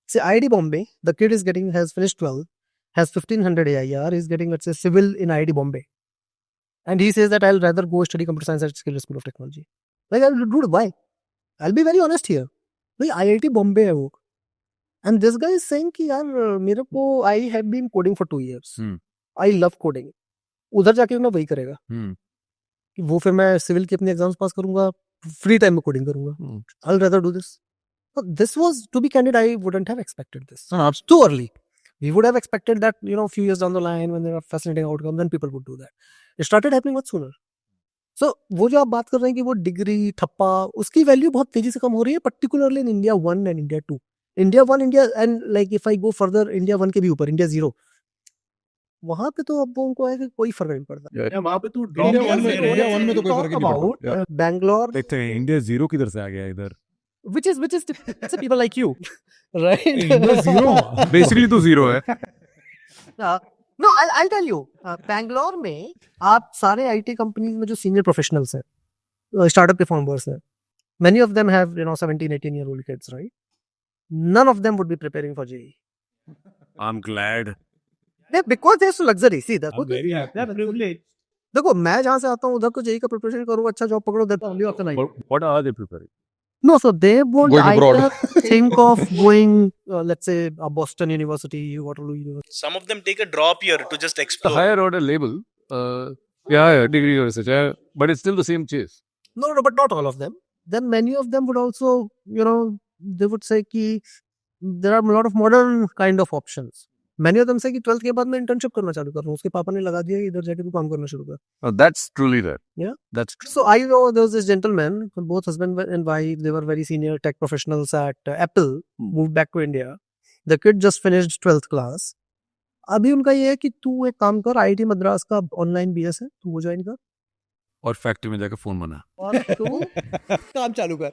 Say IIT Bombay, the kid is getting, has finished 12, has 1500 AIR, is getting, let's say, civil in IIT Bombay. And he says that I'll rather go study computer science at Scalar School of Technology. Like, dude, why? I'll be very honest here. भाई IIT Bombay है वो. And this guy is saying कि यार मेरे को I have been coding for 2 years. I love coding. उधर जाके मैं वही करेगा. कि वो फिर मैं सिविल की अपनी एग्जाम्स पास करूंगा, फ्री टाइम में कोडिंग करूंगा. I'll rather do this. So this was, to be candid, I wouldn't have expected this. No, Too early. We would have expected that, a few years down the line when there are fascinating outcomes, then people would do that. It started happening much sooner. So, वो जो आप बात कर रहे हैं कि वो degree ठप्पा, उसकी वैल्यू बहुत तेजी से कम हो रही है, particularly in India 1 and India 2. India 1, India, and like if I go further, India 1 के भी ऊपर, India 0. वहाँ पे तो अब उनको है कि कोई फर्क नहीं पड़ता. वहाँ पे तो India 1 में तो कोई फर्क ही नहीं पड़ता. Bangalore, देखते हैं इंडिया 0 किधर से आ गया इधर. which is people like you, right? India 0 Basically तो 0 है. No, I'll tell you. Bangalore में आप सारे IT कंपनीज में जो सीनियर प्रोफेशनल्स हैं, स्टार्टअप के फाउंडर्स हैं, many of them have 17-18-year-old kids, right? None of them would be preparing for JEE. I'm glad. Because there's luxury. See, that's I'm very happy. That's privilege. देखो मैं जहाँ से आता हूँ उधर को JEE का प्रिपरेशन करो, अच्छा जॉब पकड़ो, that's only option नहीं. What are they preparing? No, so they would Going abroad. either think of going, let's say, Boston University, Waterloo University. Some of them take a drop year to just The explore. higher order label, degree or such, but it's still the same chase. No, but not all of them. Then many of them would also, they would say कि there are a lot of modern kind of options. Many of them say कि 12th के बाद मैं internship करना चालू कर रहा हूँ. उसके पापा ने लगा दिया कि इधर जाके तू काम करना शुरू कर. That's truly there. Yeah. That's true. So I know there was this gentleman, both husband and wife, they were very senior tech professionals at Apple, moved back to India. The kid just finished 12th class. अभी उनका ये है कि तू एक काम कर, IIT Madras का ऑनलाइन BS है, तू वो ज्वाइन कर और फैक्ट्री में जाकर फोन बना और तू काम चालू कर.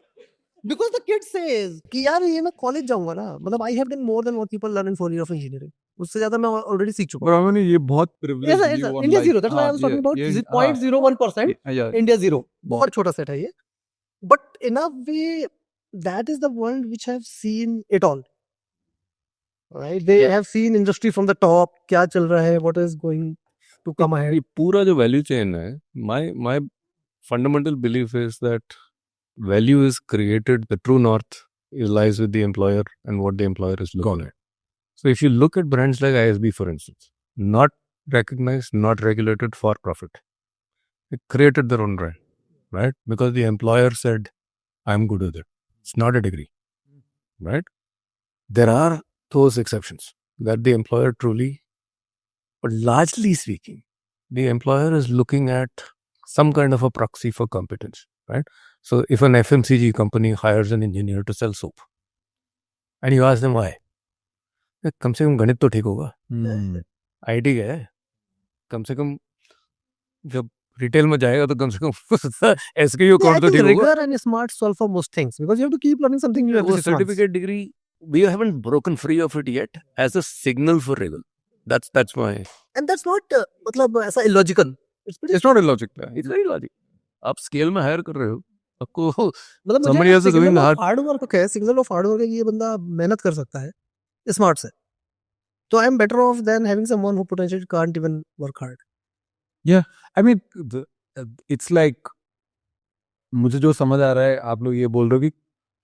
Because the kid says कि यार ये मैं कॉलेज जाऊंगा ना, मतलब I have done more than what people learn in 4 years of engineering. उससे ज्यादा मैं already सीख चुका हूँ. But I mean, ये बहुत privilege Yes, view on India life. 0. That's why I was talking about 0.01%. Yeah. India 0. बहुत छोटा सेट है ये. But in a way, that is the world which have seen it all. Right? They have seen industry from the top. क्या चल रहा है? What is going to come ahead? ये पूरा जो value chain है, my fundamental belief is that value is created, the true north lies with the employer and what the employer is looking at. So if you look at brands like ISB, for instance, not recognized, not regulated for profit. It created their own brand, right? Because the employer said, I'm good with it. It's not a degree, right? There are those exceptions that the employer truly, but largely speaking, the employer is looking at some kind of a proxy for competence, right? So if an FMCG company hires an engineer to sell soap and you ask them why, कम से कम गणित तो ठीक होगा, IT है, कम से कम जब retail में जाएगा तो कम से कम SKU I अकाउंट तो think ठीक होगा. rigor and smart solve for most things because you have to keep learning something new every वो 6 months. Certificate degree we haven't broken free of it yet as a signal for rigor. That's my. And that's not मतलब ऐसा illogical. It's not illogical. It's very logic. आप scale में hire कर रहे हो, आपको मतलब somebody else is doing hard. Hard work है, सिग्नल ऑफ हार्ड वर्क है कि ये बंदा मेहनत कर सकता है स्मार्ट से. तो I am better off than having someone who potentially can't even work hard. I mean, it's like मुझे जो समझ आ रहा है, आप लोग ये बोल रहे हो कि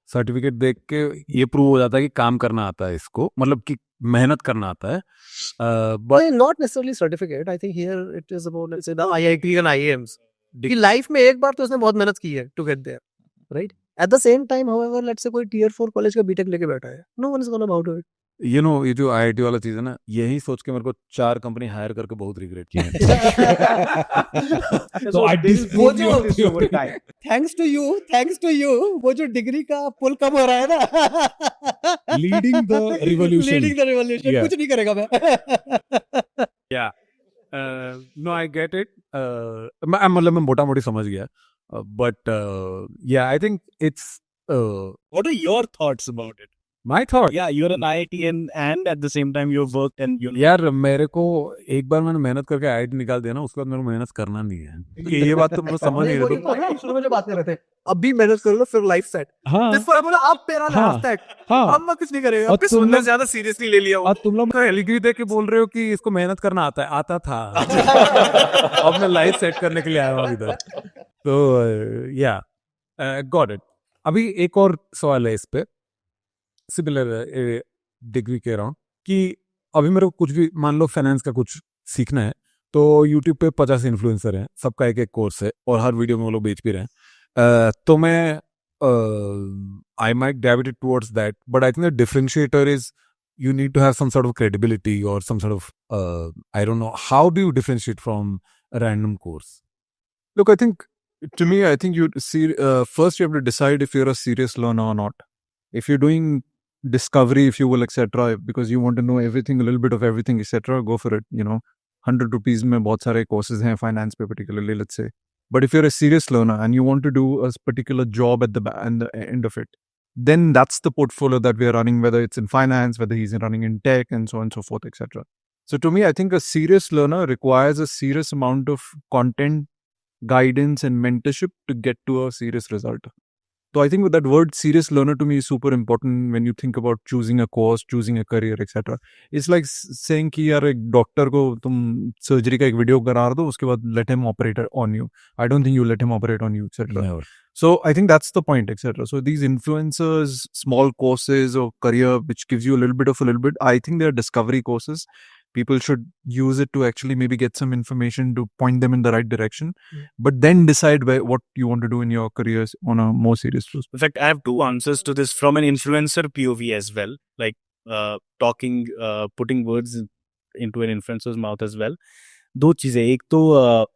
सर्टिफिकेट देख के ये प्रूव हो जाता है कि काम करना आता है इसको, मतलब कि मेहनत करना आता है. But not necessarily certificate. I think here it is about, let's say, the IIT and IIMs. कि लाइफ में एक बार तो उसने बहुत मेहनत की है to get there, right? At the same time, however, let's say कोई tier 4 कॉलेज का बीटेक लेके बैठा है, no one is gonna about it. ये जो IIT वाला चीज है ना, यही सोच के मेरे को 4 कंपनी हायर करके बहुत रिग्रेट किए हैं. So I disproved your theory. Thanks to you, वो जो डिग्री का पुल कम हो रहा है ना, Leading the revolution. Yeah. कुछ नहीं करेगा मैं. No, I get it. मतलब मैं मोटा मोटी समझ गया. But yeah, I think it's What are your thoughts about it? my thought. Yeah, you're an IITian and at the same time you've worked and you know. यार मेरे को एक बार मैंने मेहनत करके IIT निकाल दिया ना, उसके बाद मेरे को मेहनत करना नहीं है. क्योंकि ये बात तो मुझे समझ नहीं रही. शुरू में जो बात कर रहे थे, अभी मेहनत कर लो फिर लाइफ सेट. हाँ अब तेरा लाइफ सेट, हाँ. अब मैं कुछ नहीं करेगा. और तुम लोग ज्यादा सीरियसली ले लिया. और तुम लोग एलिगी देख के बोल रहे हो कि इसको मेहनत करना आता था. अब मैं लाइफ सेट करने के लिए आया हूँ इधर. तो या गॉट इट. अभी एक और सवाल है इस पे, सिमिलर डिग्री के अराउंड, कि अभी मेरे को कुछ भी, मान लो फाइनेंस का कुछ सीखना है, तो यूट्यूब पे 50 इन्फ्लुएंसर हैं, सबका एक एक कोर्स है और हर वीडियो में वो लोग बेच भी रहे हैं. तो मैं I might gravitate towards that, but I think the differentiator is you need to have some sort of credibility or some sort of I don't know, how do you differentiate from a random course? Look, to me, I think you see, first you have to decide if you're a serious learner or not. If you're doing discovery, if you will, etc., because you want to know everything, a little bit of everything, etc., go for it. 100 rupees में बहुत सारे courses हैं finance पे particularly, let's say. But if you're a serious learner and you want to do a particular job at the end of it, then that's the portfolio that we are running, whether it's in finance, whether he's running in tech, and so on and so forth, etc. So to me, I think a serious learner requires a serious amount of content, guidance, and mentorship to get to a serious result. So I think with that word serious learner to me is super important when you think about choosing a course, choosing a career, etc. It's like saying कि यार एक doctor को तुम surgery का एक video करा दो, उसके बाद let him operate on you. I don't think you let him operate on you, etc. Never. So I think that's the point, etc. So these influencers, small courses or career which gives you a little bit, I think they're discovery courses. People should use it to actually maybe get some information to point them in the right direction, but then decide what you want to do in your careers on a more serious basis. In fact, I have two answers to this from an influencer POV as well, like putting words into an influencer's mouth as well. दो चीजें, एक तो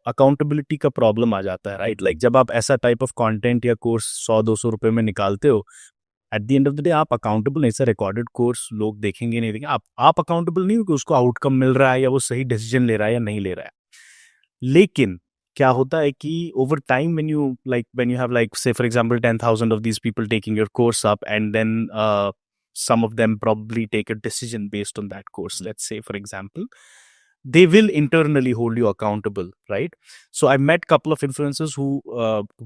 accountability का problem आ जाता है, right? Like जब आप ऐसा टाइप ऑफ कंटेंट या कोर्स 100-200 रुपए में निकालते हो, at the end of the day आप अकाउंटेबल नहीं. सर रिकॉर्डेड कोर्स लोग देखेंगे नहीं देखेंगे, आप अकाउंटेबल नहीं हो कि उसको आउटकम मिल रहा है या वो सही डिसीजन ले रहा है या नहीं ले रहा है. लेकिन क्या होता है कि over time when you have like say for example 10,000 of these people taking your course up and then some of them probably take a decision based on that course, let's say for example, they will internally hold you accountable, right? So I met couple of influencers who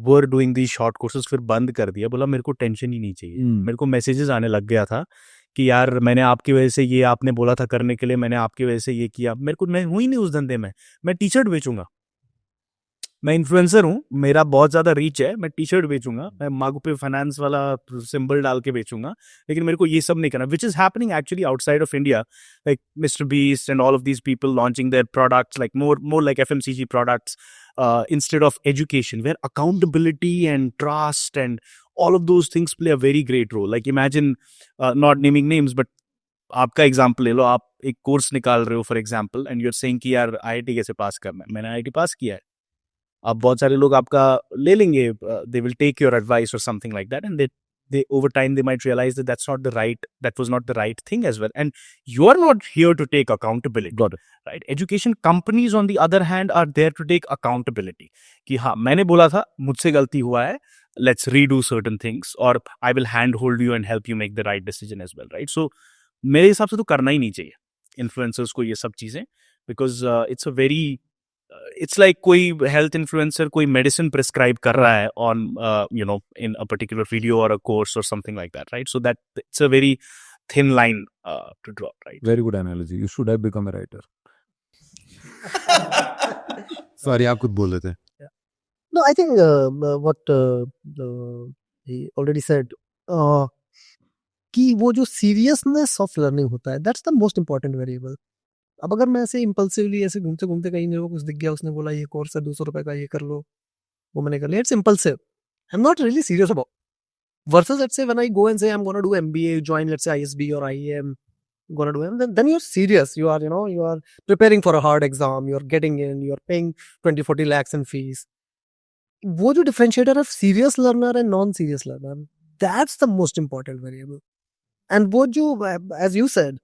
were doing these short courses, फिर बंद कर दिया, बोला मेरे को tension ही नहीं चाहिए. मेरे को मैसेजेस आने लग गया था कि यार मैंने आपकी वजह से ये आपने बोला था करने के लिए, मैंने आपकी वजह से ये किया, मैं हुई नहीं उस धंधे में. मैं टी शर्ट बेचूंगा, मैं इन्फ्लुएंसर हूँ, मेरा बहुत ज्यादा रीच है, मैं टी शर्ट बेचूंगा, मैं मागू पे फाइनेंस वाला सिंबल डाल के बेचूंगा, लेकिन मेरे को ये सब नहीं करना. Which is happening actually outside of India, like mister beast and all of these people launching their products, like more like FMCG products instead of education, where accountability and trust and all of those things play a very great role. Like imagine, not naming names, but आपका example ले लो, आप एक course निकाल रहे हो for example and you're saying कि यार IIT कैसे पास करना है. मैंने IIT पास किया है. अब बहुत सारे लोग आपका ले लेंगे, they will take your advice or something like that, and they over time they might realize that that was not the right thing as well, and you are not here to take accountability. Got it. Right? Education companies on the other hand are there to take accountability कि हाँ मैंने बोला था, मुझसे गलती हुआ है, let's redo certain things, or I will handhold you and help you make the right decision as well, right? So मेरे हिसाब से तो करना ही नहीं चाहिए इन्फ्लुएंसर्स को ये सब चीजें, because it's a very it's like कोई हेल्थ इन्फ्लुएंसर कोई मेडिसिन प्रिस्क्राइब कर रहा है on you know in a particular video और अ कोर्स और something like that, right? So that it's a very thin line to draw, right? Very good analogy. You should have become a writer. Sorry, आप कुछ बोल रहे थे. No, I think what he already said, कि वो जो seriousness of learning होता है, that's the most important variable. अब अगर मैं ऐसे impulsively ऐसे घूमते घूमते कहीं मेरे को कुछ दिख गया, उसने बोला ये कोर्स है 200 रुपए का, ये कर लो, वो मैंने कर लिया, it's impulsive. I'm not really serious about. Versus let's say when I go and say I'm gonna do MBA, join let's say ISB or IEM, gonna do it, then you're serious. You are, you are preparing for a hard exam, you're getting in, you're paying 20-40 lakhs in fees. वो जो differentiator of serious learner and non-serious learner, that's the most important variable. And वो जो, as you said,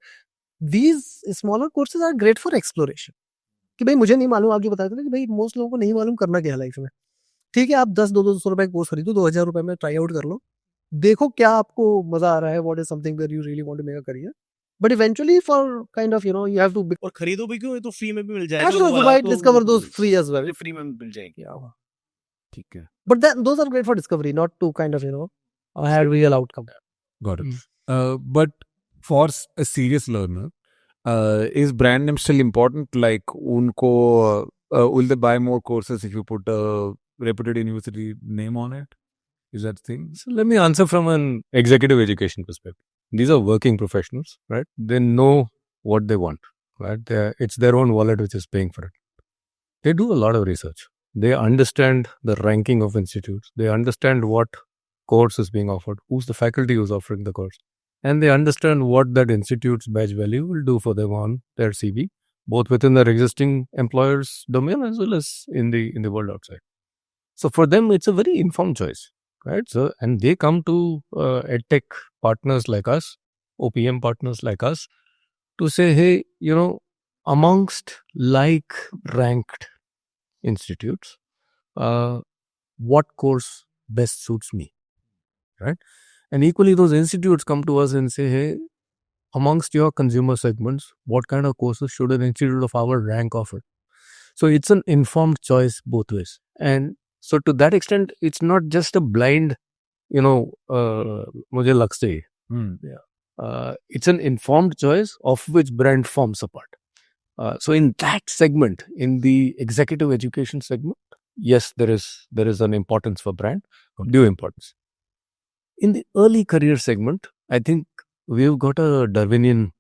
these smaller courses are great for exploration. कि भाई मुझे नहीं मालूम, आप जो बताते थे कि भाई most लोगों को नहीं मालूम करना क्या है लाइफ में. ठीक है, आप 10-200 रुपए कोर्स खरीदो, 2000 रुपए में ट्राई आउट कर लो, देखो क्या आपको मजा आ रहा है, what is something that you really want to make a career. But eventually for kind of, you have to be, और खरीदो भी क्यों, ये तो फ्री में भी मिल जाएगा. absolutely right, discover those free as well. Free में मिल जाएगी. ठीक है. But then those are great for discovery, not to kind of, have real outcome. Got it. But for a serious learner, is brand name still important? Like, unko will they buy more courses if you put a reputed university name on it? Is that the thing? So let me answer from an executive education perspective. These are working professionals, right? They know what they want, right? It's their own wallet which is paying for it. They do a lot of research. They understand the ranking of institutes. They understand what course is being offered, who's the faculty who's offering the course. And they understand what that institute's badge value will do for them on their CV, both within their existing employer's domain as well as in the world outside. So for them, it's a very informed choice. Right. So, and they come to edtech partners like us, OPM partners like us, to say, hey, amongst like ranked institutes, what course best suits me, right? And equally, those institutes come to us and say, hey, amongst your consumer segments, what kind of courses should an institute of our rank offer? So it's an informed choice both ways. And so to that extent, it's not just a blind, mujhe lag se. It's an informed choice of which brand forms a part. So in that segment, in the executive education segment, yes, there is an importance for brand, due importance. In the early career segment, I think we've got a Darwinian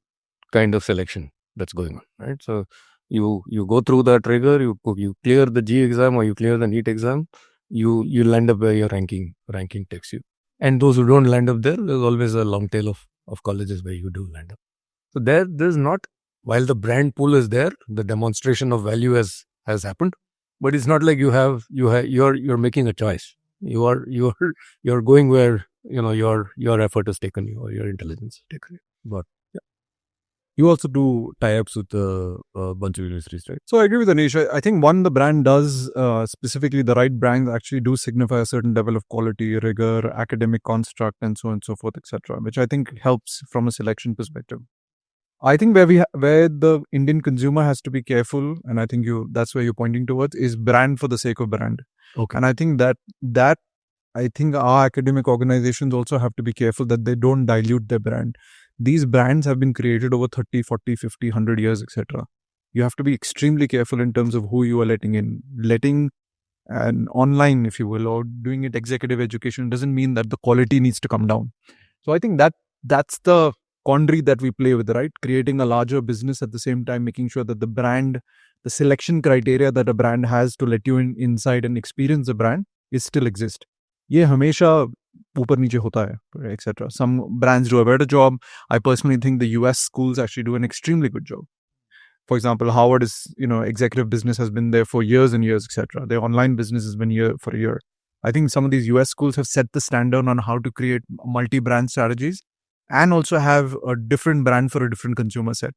kind of selection that's going on, right? So you go through that rigor, you clear the G exam or you clear the NEET exam, you land up where your ranking takes you. And those who don't land up there, there's always a long tail of colleges where you do land up. So there's not, while the brand pool is there, the demonstration of value has happened, but it's not like you're making a choice. You're going where your effort has taken you or your intelligence has taken you. But you also do tie-ups with a bunch of universities, right? So I agree with Anish. I think the brand does, specifically the right brands actually do signify a certain level of quality, rigor, academic construct, and so on and so forth, etc., which I think helps from a selection perspective. I think where the Indian consumer has to be careful, and I think that's where you're pointing towards, is brand for the sake of brand. Okay. And I think that I think our academic organizations also have to be careful that they don't dilute their brand. These brands have been created over 30, 40, 50, 100 years, etc. You have to be extremely careful in terms of who you are letting in. Letting an online, if you will, or doing it executive education doesn't mean that the quality needs to come down. So I think that's the quandary that we play with, right? Creating a larger business at the same time, making sure that the brand, the selection criteria that a brand has to let you inside and experience the brand is still exist. ये हमेशा ऊपर नीचे होता है, etc. Some brands do a better job. I personally think the US schools actually do an extremely good job. For example, Harvard is, executive business has been there for years and years, etc. Their online business has been here for a year. I think some of these US schools have set the standard on how to create multi-brand strategies and also have a different brand for a different consumer set.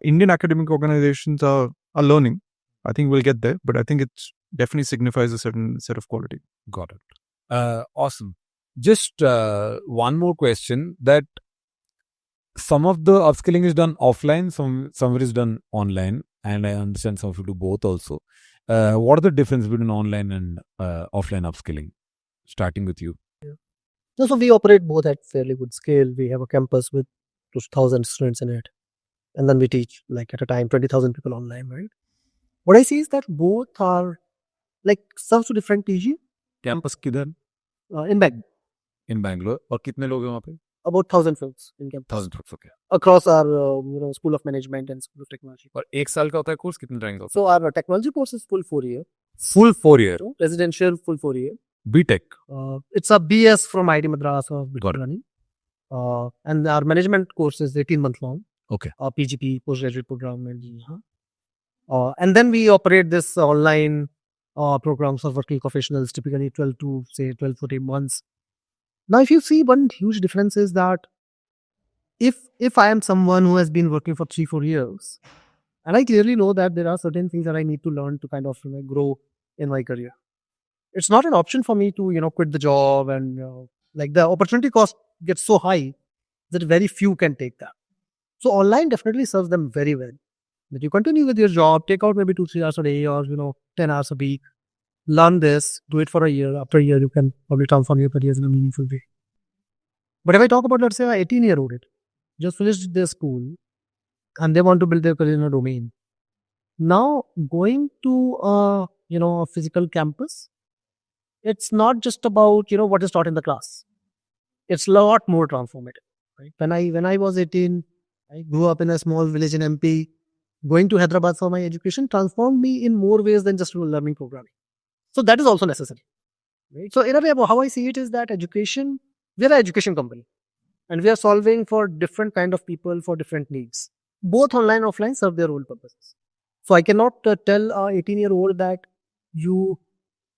Indian academic organizations are learning. I think we'll get there, but I think it definitely signifies a certain set of quality. Got it. Awesome. Just one more question, that some of the upskilling is done offline, some is done online, and I understand some of you do both also. What are the difference between online and offline upskilling? Starting with you. So we operate both at fairly good scale. We have a campus with 2,000 students in it. And then we teach like at a time 20,000 people online, right? What I see is that both are like serves to different TG Campus किधर? in Bangalore. In Bangalore. और कितने लोग हैं वहाँ पे? About 1,000 folks in campus 1,000 folks. Okay. across our School of Management and School of Technology. और एक साल का होता है कोर्स, कितने टाइम का होता So our technology course is full 4 year. Full 4 year. Residential full 4 year. BTech. It's a BS from IT Madras or Got it. Running. And our management course is 18 months long. Okay. PGP, postgraduate program. And then we operate this online programs for working professionals, typically 12 to say 12, 14 months. Now, if you see, one huge difference is that if I am someone who has been working for 3-4 years, and I clearly know that there are certain things that I need to learn to kind of grow in my career, it's not an option for me to quit the job, and like the opportunity cost gets so high that very few can take that. So online definitely serves them very well. That you continue with your job, take out maybe 2-3 hours a day or 10 hours a week, learn this, do it for a year. After a year, you can probably transform your careers in a meaningful way. But if I talk about, let's say, an 18-year-old just finished their school and they want to build their career in a domain. Now, going to a physical campus, it's not just about what is taught in the class. It's a lot more transformative. Right? When I was 18, I grew up in a small village in MP. Going to Hyderabad for my education transformed me in more ways than just learning programming. So that is also necessary. Right? So in a way, how I see it is that education, we are an education company and we are solving for different kind of people for different needs. Both online and offline serve their own purposes. So I cannot tell a 18-year-old that you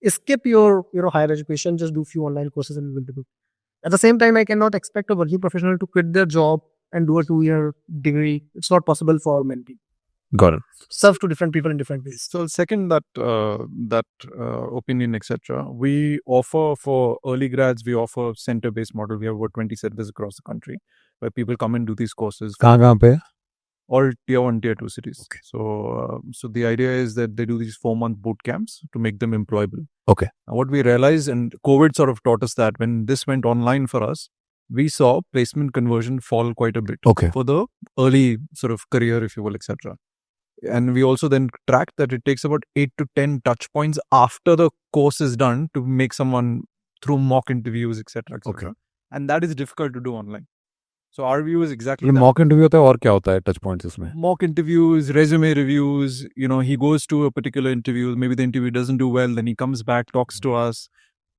skip your higher education, just do few online courses and you will be good. At the same time, I cannot expect a working professional to quit their job and do a 2-year degree. It's not possible for many people. Got it. Serve to different people in different ways. So second that opinion, etc. We offer for early grads, we offer center-based model. We have about 20 centers across the country where people come and do these courses. कहाँ पे? All tier 1, tier 2 cities. Okay. So the idea is that they do these 4-month boot camps to make them employable. Okay. And what we realized, and COVID sort of taught us that when this went online for us, we saw placement conversion fall quite a bit. Okay. For the early sort of career, if you will, etc. And we also then tracked that it takes about 8 to 10 touch points after the course is done to make someone through mock interviews, etc. Okay. And that is difficult to do online. So our view is exactly ये that. mock interview होता है और क्या होता है touch points इसमें? Mock interviews, resume reviews, he goes to a particular interview, maybe the interview doesn't do well, then he comes back, talks to us,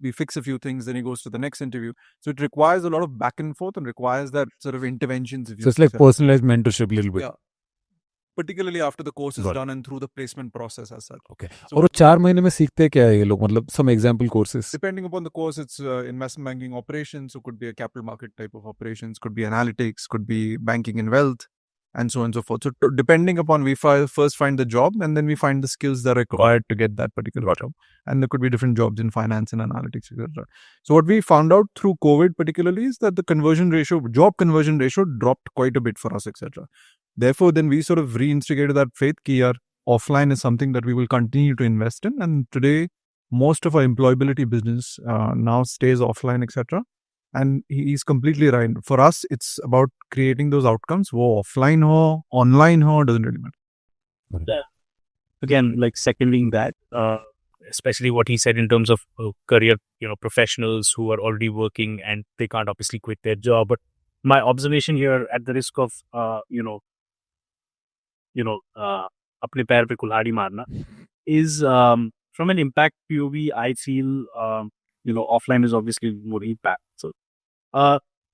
we fix a few things, then he goes to the next interview. So it requires a lot of back and forth and requires that sort of interventions. So it's like personalized mentorship a little bit. Yeah. Particularly after the course is Got it. done and through the placement process as such. Okay. So- और वो 4 महीने में सीखते क्या है ये लोग, मतलब some example courses? Depending upon the course, it's investment banking operations, so could be a capital market type of operations, could be analytics, could be banking and wealth, and so on and so forth. So depending upon, we first find the job and then we find the skills that are required to get that particular job. And there could be different jobs in finance and analytics, etc. So what we found out through COVID particularly is that the job conversion ratio dropped quite a bit for us, etc. Therefore, then we sort of reinstigated that faith that offline is something that we will continue to invest in. And today, most of our employability business now stays offline, etc. And he's completely right. For us, it's about creating those outcomes. Wo offline ho, online ho, doesn't really matter. Again, like seconding that, especially what he said in terms of career, professionals who are already working and they can't obviously quit their job. But my observation here, at the risk of, apne pair pe kulhadi marna, is from an impact POV, I feel, offline is obviously more impact. So,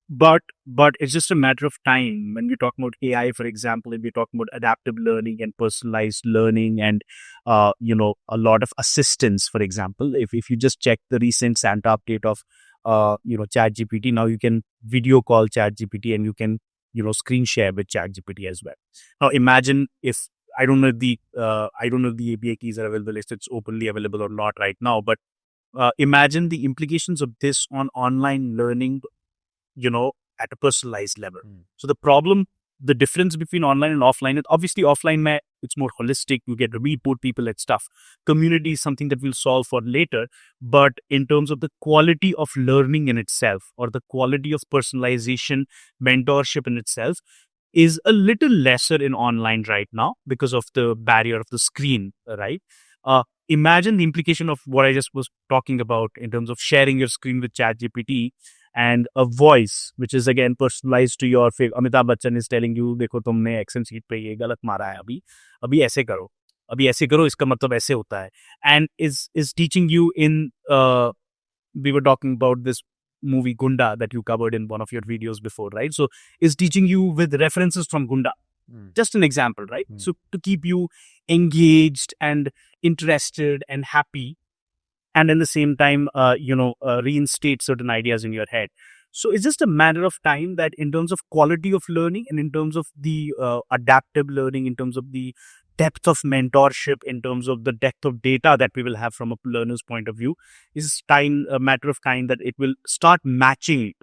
but it's just a matter of time. When we're talking about AI, for example, and we're talking about adaptive learning and personalized learning and, a lot of assistance, for example, if you just check the recent Santa update of, ChatGPT, now you can video call ChatGPT and you can, screen share with ChatGPT as well. Now imagine if, I don't know if the API keys are available, if it's openly available or not right now, but imagine the implications of this on online learning, at a personalized level. So the difference between online and offline, obviously offline, it's more holistic. You get to meet more people and stuff. Community is something that we'll solve for later. But in terms of the quality of learning in itself, or the quality of personalization, mentorship in itself, is a little lesser in online right now because of the barrier of the screen, right? Imagine the implication of what I just was talking about in terms of sharing your screen with ChatGPT and a voice which is again personalized to your favorite. Amitabh Bachchan is telling you, देखो तुमने action seat पे ये गलत मारा है, अभी ऐसे करो, इसका मतलब ऐसे होता है, and is teaching you in we were talking about this movie Gunda that you covered in one of your videos before, right? So is teaching you with references from Gunda. Just an example, right? So to keep you engaged and interested and happy, and in the same time, reinstate certain ideas in your head. So it's just a matter of time that in terms of quality of learning and in terms of the adaptive learning, in terms of the depth of mentorship, in terms of the depth of data that we will have from a learner's point of view, is time a matter of time that it will start matching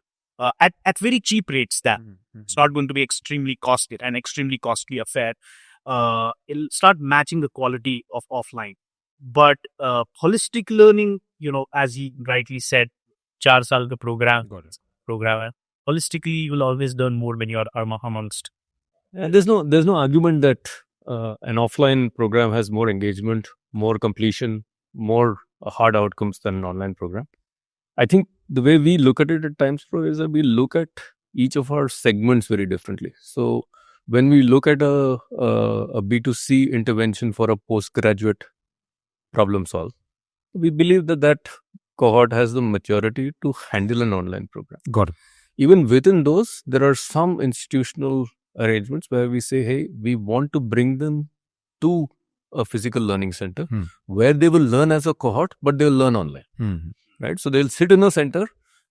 at very cheap rates. That it's not going to be extremely costly, an extremely costly affair. It'll start matching the quality of offline. But holistic learning, as he rightly said, 4 saal ka program hai. Holistically, you will always learn more when you are amongst. And there's no argument that an offline program has more engagement, more completion, more hard outcomes than an online program. I think the way we look at it at TimesPro is that we look at each of our segments very differently. So when we look at a B2C intervention for a postgraduate problem solve, we believe that cohort has the maturity to handle an online program. Got it. Even within those, there are some institutional arrangements where we say, hey, we want to bring them to a physical learning center where they will learn as a cohort, but they'll learn online. Right? So they'll sit in a center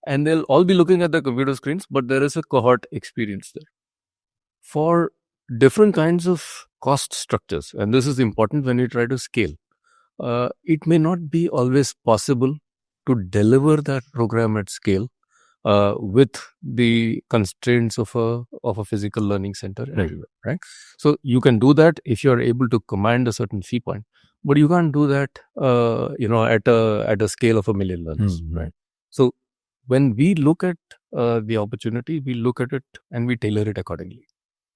and they'll all be looking at the computer screens, but there is a cohort experience there. For different kinds of cost structures, and this is important when you try to scale, it may not be always possible to deliver that program at scale with the constraints of a physical learning center everywhere, right? So you can do that if you are able to command a certain fee point, but you can't do that, at a scale of 1 million learners, right? So when we look at the opportunity, we look at it and we tailor it accordingly.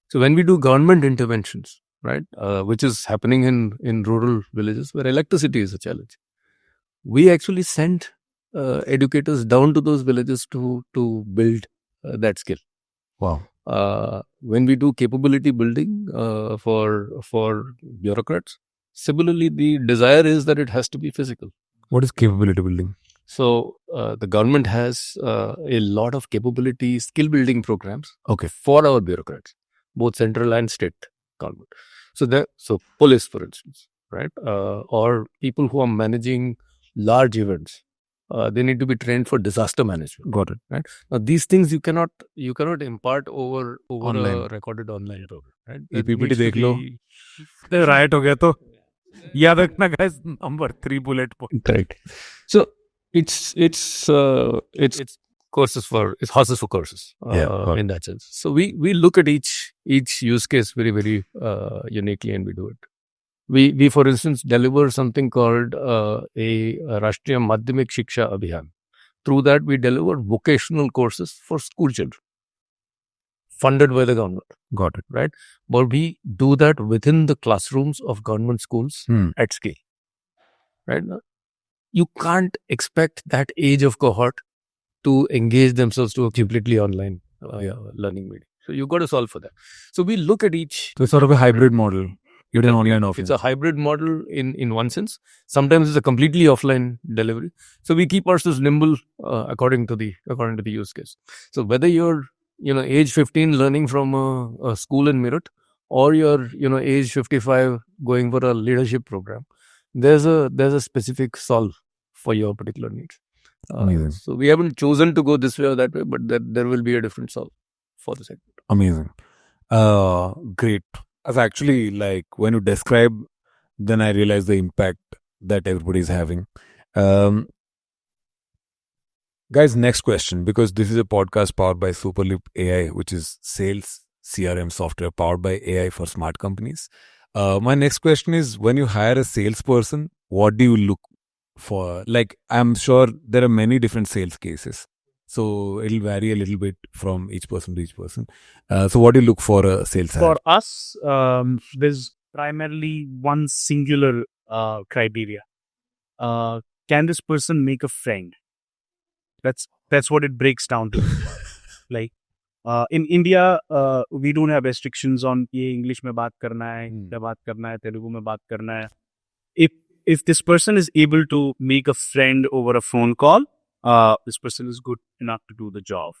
So when we do government interventions, right, which is happening in rural villages where electricity is a challenge, we actually send educators down to those villages to build that skill. Wow. When we do capability building for bureaucrats, similarly, the desire is that it has to be physical. What is capability building? So the government has a lot of capability skill building programs for our bureaucrats, both central and state government. So police, for instance, right, or people who are managing large events, they need to be trained for disaster management. Got it. Right. Now these things you cannot impart over Online. a recorded online program. Right. ये That PPT needs to देख लो. be- तो riot हो गया तो याद रखना guys, number 3 bullet point. Correct. So it's courses for it's horses for courses. In that sense. So we look at each use case very, very uniquely, and we do it. We for instance deliver something called a Rashtriya Madhyamik Shiksha Abhiyan. Through that we deliver vocational courses for school children, funded by the government. Got it. Right? But we do that within the classrooms of government schools at scale. Right? You can't expect that age of cohort to engage themselves to a completely online learning medium. So you've got to solve for that. So we look at each. So it's sort of a hybrid model. You did online offline. It's a hybrid model in one sense. Sometimes it's a completely offline delivery. So we keep ourselves nimble according to the use case. So whether you're age 15 learning from a school in Meerut, or you're age 55 going for a leadership program, there's a specific solve for your particular needs. Amazing. So we haven't chosen to go this way or that way, but there will be a different solve for the segment. Amazing. Great. As actually, like when you describe, then I realize the impact that everybody is having. Guys, next question, because this is a podcast powered by Superleap AI, which is sales CRM software powered by AI for smart companies. My next question is, when you hire a salesperson, what do you look for? Like, I'm sure there are many different sales cases, so it'll vary a little bit from each person to each person. So what do you look for a sales hire? For us, there's primarily one singular criteria. Can this person make a friend? That's what it breaks down to. Like in India, we don't have restrictions on ये English में बात करना है, क्या बात करना है, Telugu में बात करना है. If this person is able to make a friend over a phone call, this person is good enough to do the job,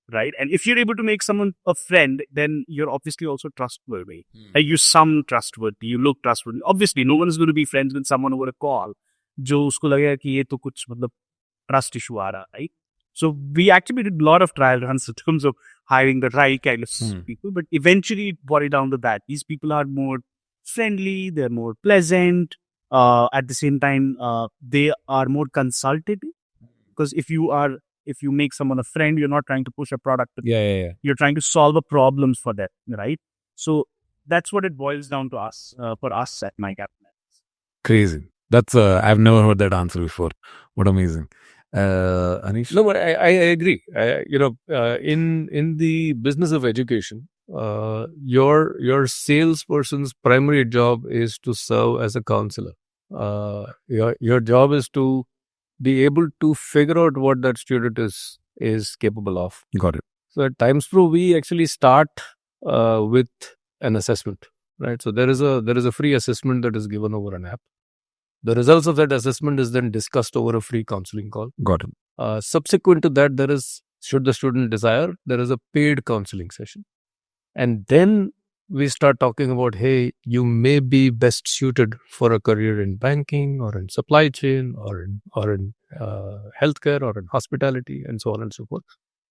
right? And if you're able to make someone a friend, then you're obviously also trustworthy. Like you sound trustworthy, you look trustworthy. Obviously, no one is going to be friends with someone over a call. जो उसको लगेगा कि ये तो कुछ मतलब trust issue आ रहा, right? So we actually did a lot of trial runs in terms of hiring the right kind of people, but eventually it boiled down to that. These people are more friendly, they're more pleasant. At the same time, they are more consultative, because if you make someone a friend, you're not trying to push a product. Yeah. You're trying to solve a problems for them, right? So that's what it boils down to us, for us at MyCaptain. Crazy. That's I've never heard that answer before. What amazing. Anish? No, but I agree. In the business of education, your salesperson's primary job is to serve as a counselor. Your job is to be able to figure out what that student is capable of. Got it. So at TimesPro, we actually start with an assessment, right? So there is a free assessment that is given over an app. The results of that assessment is then discussed over a free counseling call. Got it. Subsequent to that, there is, should the student desire, there is a paid counseling session. And then we start talking about, hey, you may be best suited for a career in banking or in supply chain or in healthcare or in hospitality and so on and so forth.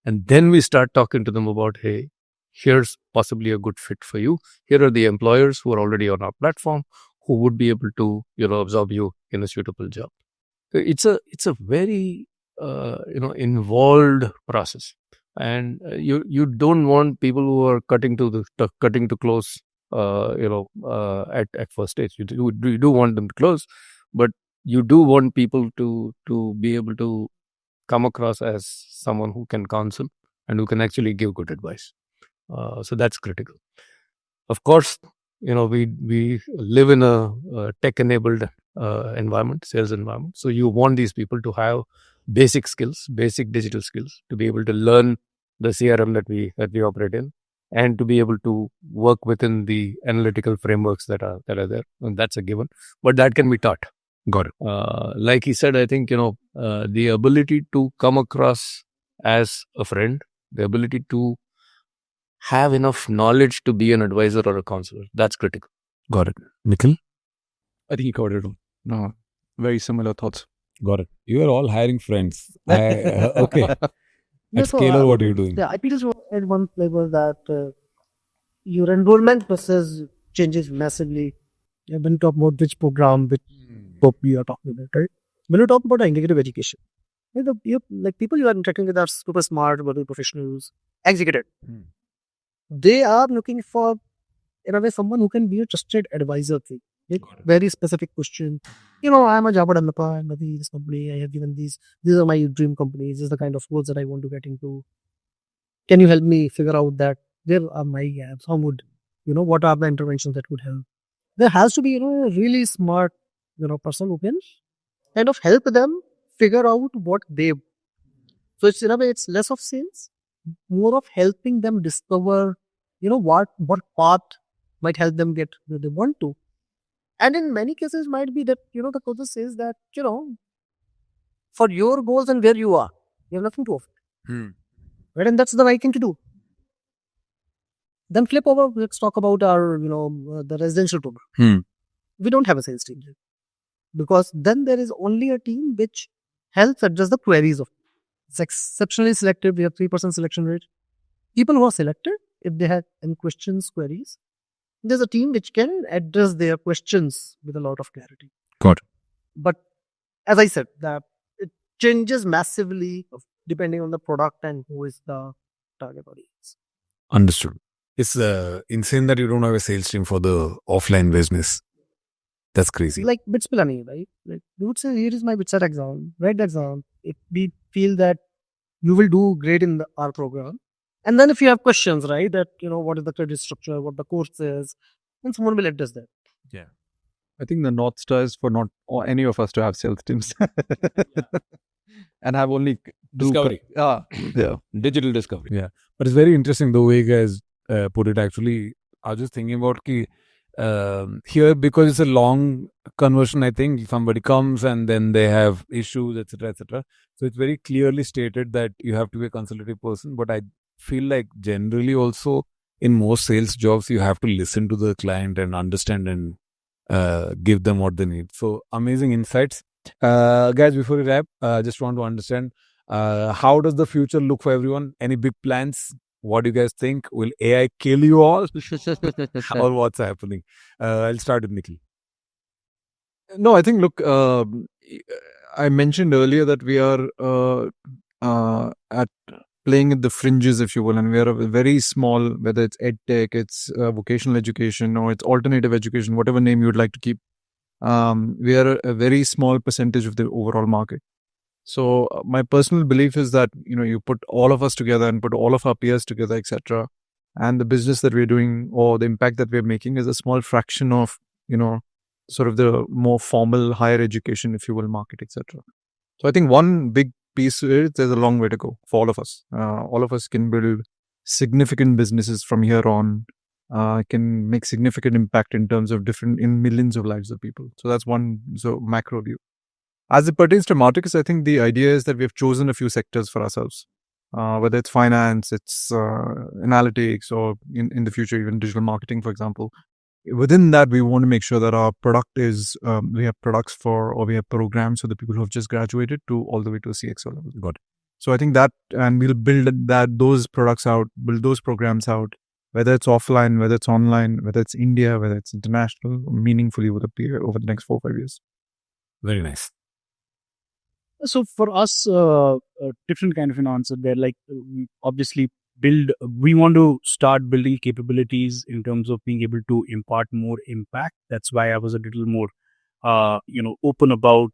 And then we start talking to them about, hey, here's possibly a good fit for you. Here are the employers who are already on our platform who would be able to, absorb you in a suitable job. So it's a very, involved process. And you don't want people who are cutting to close, at first stage. You do want them to close, but you do want people to be able to come across as someone who can counsel and who can actually give good advice. So that's critical. Of course, we live in a tech-enabled environment, sales environment. So you want these people to have basic skills, basic digital skills, to be able to learn the CRM that we operate in, and to be able to work within the analytical frameworks that are there. And that's a given, but that can be taught. Got it. Like he said, I think, the ability to come across as a friend, the ability to have enough knowledge to be an advisor or a counselor, that's critical. Got it. Nikhil? I think you covered it all. No, very similar thoughts. Got it. You are all hiring friends. Okay. At Scalar, what are you doing? Yeah, I think just add one flavor that your enrollment process changes massively. When you talk about which program, which scope you are talking about, right? When you talk about executive education, like people you are interacting with are super smart, working professionals, executive. They are looking for, in a way, someone who can be a trusted advisor. Very specific question. I'm a Java developer. I'm working in this company. I have given these are my dream companies. This is the kind of roles that I want to get into. Can you help me figure out that there are my gaps? How would, what are the interventions that would help? There has to be, a really smart, person who can kind of help them figure out what they. So it's, in a way, it's less of sales, more of helping them discover, what path might help them get where they want to. And in many cases might be that, the coach says that, for your goals and where you are, you have nothing to offer. Right? And that's the right thing to do. Then flip over, let's talk about our, the residential program. We don't have a sales team here, because then there is only a team which helps address the queries of. It's exceptionally selective. We have 3% selection rate. People who are selected, if they have any questions, queries, there's a team which can address their questions with a lot of clarity. Got it. But as I said, that it changes massively depending on the product and who is the target audience. Understood. It's insane that you don't have a sales team for the offline business. That's crazy. Like bits planning, right? Like you would say, here is my bits exam, write the exam. If we feel that you will do great in our program, and then if you have questions, right, that what is the credit structure, what the course is, then someone will address that. I think the North Star is for not any of us to have sales teams and have only Discovery. Yeah. Digital discovery. Yeah, but it's very interesting the way you guys put it. Actually, I was just thinking about here, because it's a long conversion. I think somebody comes and then they have issues, etc., etc. So it's very clearly stated that you have to be a consultative person. But I feel like generally also in most sales jobs you have to listen to the client and understand and give them what they need. So amazing insights, guys. Before we wrap, just want to understand. How does the future look for everyone? Any big plans? What do you guys think? Will AI kill you all? Or what's happening? I'll start with Nikhil. No, I think, look, I mentioned earlier that we are at playing at the fringes, if you will, and we are a very small, whether it's ed tech, it's vocational education, or it's alternative education, whatever name you would like to keep. We are a very small percentage of the overall market. So my personal belief is that you put all of us together and put all of our peers together, etc., and the business that we're doing or the impact that we're making is a small fraction of sort of the more formal higher education, if you will, market, etc. So I think one big piece is there's a long way to go for all of us. All of us can build significant businesses from here on. Can make significant impact in terms of in millions of lives of people. So that's one macro view. As it pertains to Imarticus, I think the idea is that we've chosen a few sectors for ourselves, whether it's finance, it's analytics, or in the future, even digital marketing, for example. Within that, we want to make sure that our product is, we have products for, or we have programs for the people who have just graduated to all the way to a CXO level. Got it. So I think that, and we'll build those products out, build those programs out, whether it's offline, whether it's online, whether it's India, whether it's international, meaningfully over the next 4 or 5 years. Very nice. So for us, different kind of an answer there. Like obviously we want to start building capabilities in terms of being able to impart more impact. That's why I was a little more, open about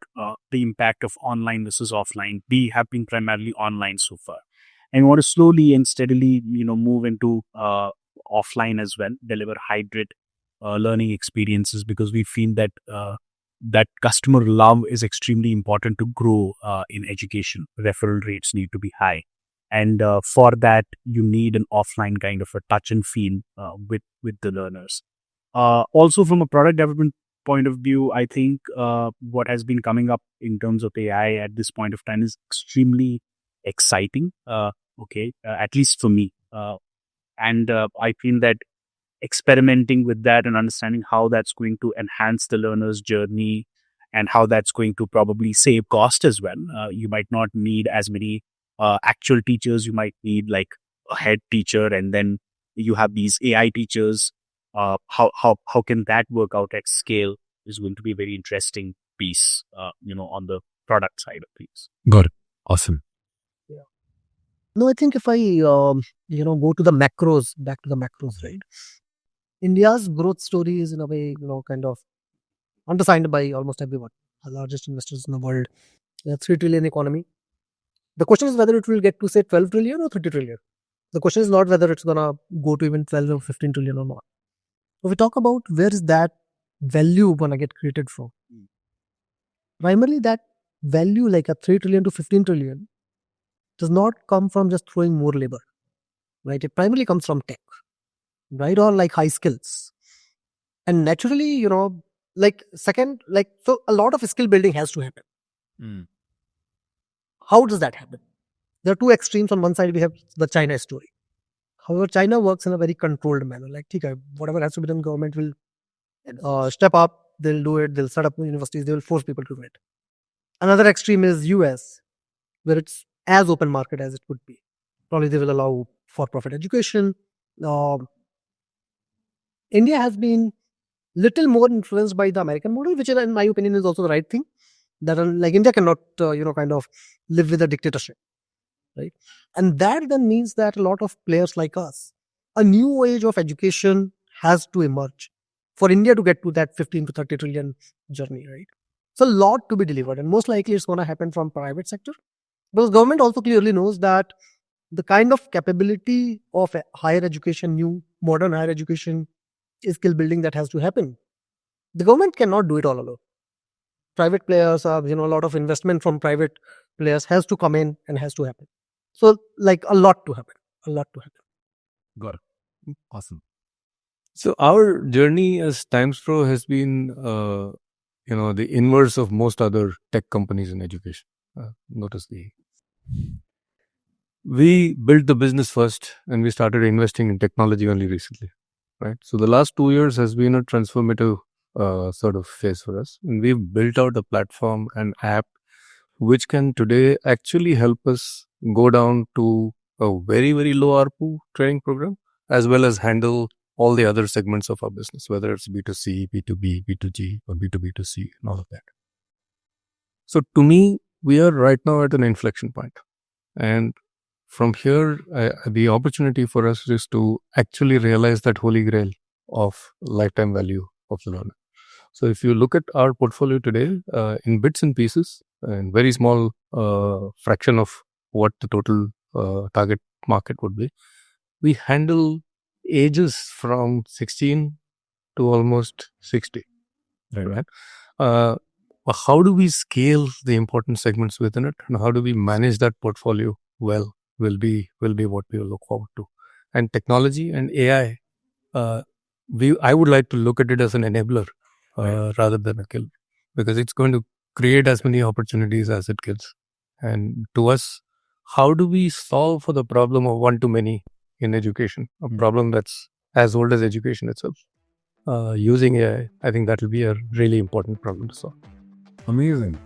the impact of online versus offline. We have been primarily online so far, and we want to slowly and steadily, move into offline as well, deliver hybrid learning experiences, because we feel that that customer love is extremely important to grow in education. Referral rates need to be high. And for that, you need an offline kind of a touch and feel with the learners. Also, from a product development point of view, I think what has been coming up in terms of AI at this point of time is extremely exciting, at least for me. And I feel that experimenting with that and understanding how that's going to enhance the learner's journey and how that's going to probably save cost as well. You might not need as many actual teachers. You might need like a head teacher, and then you have these AI teachers. How can that work out at scale is going to be a very interesting piece, on the product side of things. Got it. Awesome. Yeah. No, I think if I go to the macros, back to the macros, right? India's growth story is in a way, kind of undersigned by almost everyone. The largest investors in the world. A 3 trillion economy. The question is whether it will get to say 12 trillion or 30 trillion. The question is not whether it's gonna go to even 12 or 15 trillion or not. So we talk about where is that value gonna get created from. Primarily that value, like a 3 trillion to 15 trillion, does not come from just throwing more labor, right? It primarily comes from tech, right? Or like high skills. And naturally, so a lot of skill building has to happen. How does that happen? There are two extremes. On one side, we have the China story. However, China works in a very controlled manner. Like, whatever has to be done, government will step up, they'll do it, they'll set up universities, they will force people to do it. Another extreme is US, where it's as open market as it could be. Probably they will allow for-profit education. India has been little more influenced by the American model, which in my opinion is also the right thing. That like India cannot, kind of live with a dictatorship. right? And that then means that a lot of players like us, a new age of education has to emerge for India to get to that 15 to 30 trillion journey, right? It's a lot to be delivered, and most likely it's going to happen from private sector, because government also clearly knows that the kind of capability of higher education, new modern higher education, skill building that has to happen, the government cannot do it all alone. Private players are, a lot of investment from private players has to come in and has to happen. So like a lot to happen. Got it. Awesome. So our journey as TimesPro has been, the inverse of most other tech companies in education. We built the business first, and we started investing in technology only recently, right? So the last 2 years has been a transformative sort of phase for us, and we've built out a platform and app which can today actually help us go down to a very, very low ARPU training program, as well as handle all the other segments of our business, whether it's B2C, B2B, B2G, or B2B2C, and all of that. So to me, we are right now at an inflection point. And from here, the opportunity for us is to actually realize that holy grail of lifetime value of the learner. So if you look at our portfolio today, in bits and pieces, and very small fraction of what the total target market would be, we handle ages from 16 to almost 60. Right? How do we scale the important segments within it, and how do we manage that portfolio well will be what we will look forward to. And technology and AI, I would like to look at it as an enabler rather than a killer, because it's going to create as many opportunities as it kills. And to us, how do we solve for the problem of one-to-many in education, a problem that's as old as education itself? Using AI, I think that will be a really important problem to solve. Amazing.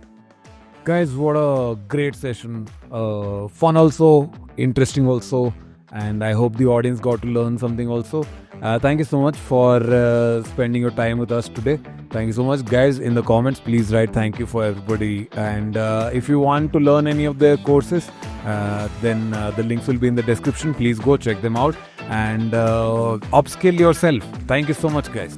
Guys, what a great session. Fun also, interesting also, and I hope the audience got to learn something also. Thank you so much for spending your time with us today. Thank you so much. Guys, in the comments, please write thank you for everybody. And if you want to learn any of their courses, then the links will be in the description. Please go check them out and upskill yourself. Thank you so much, guys.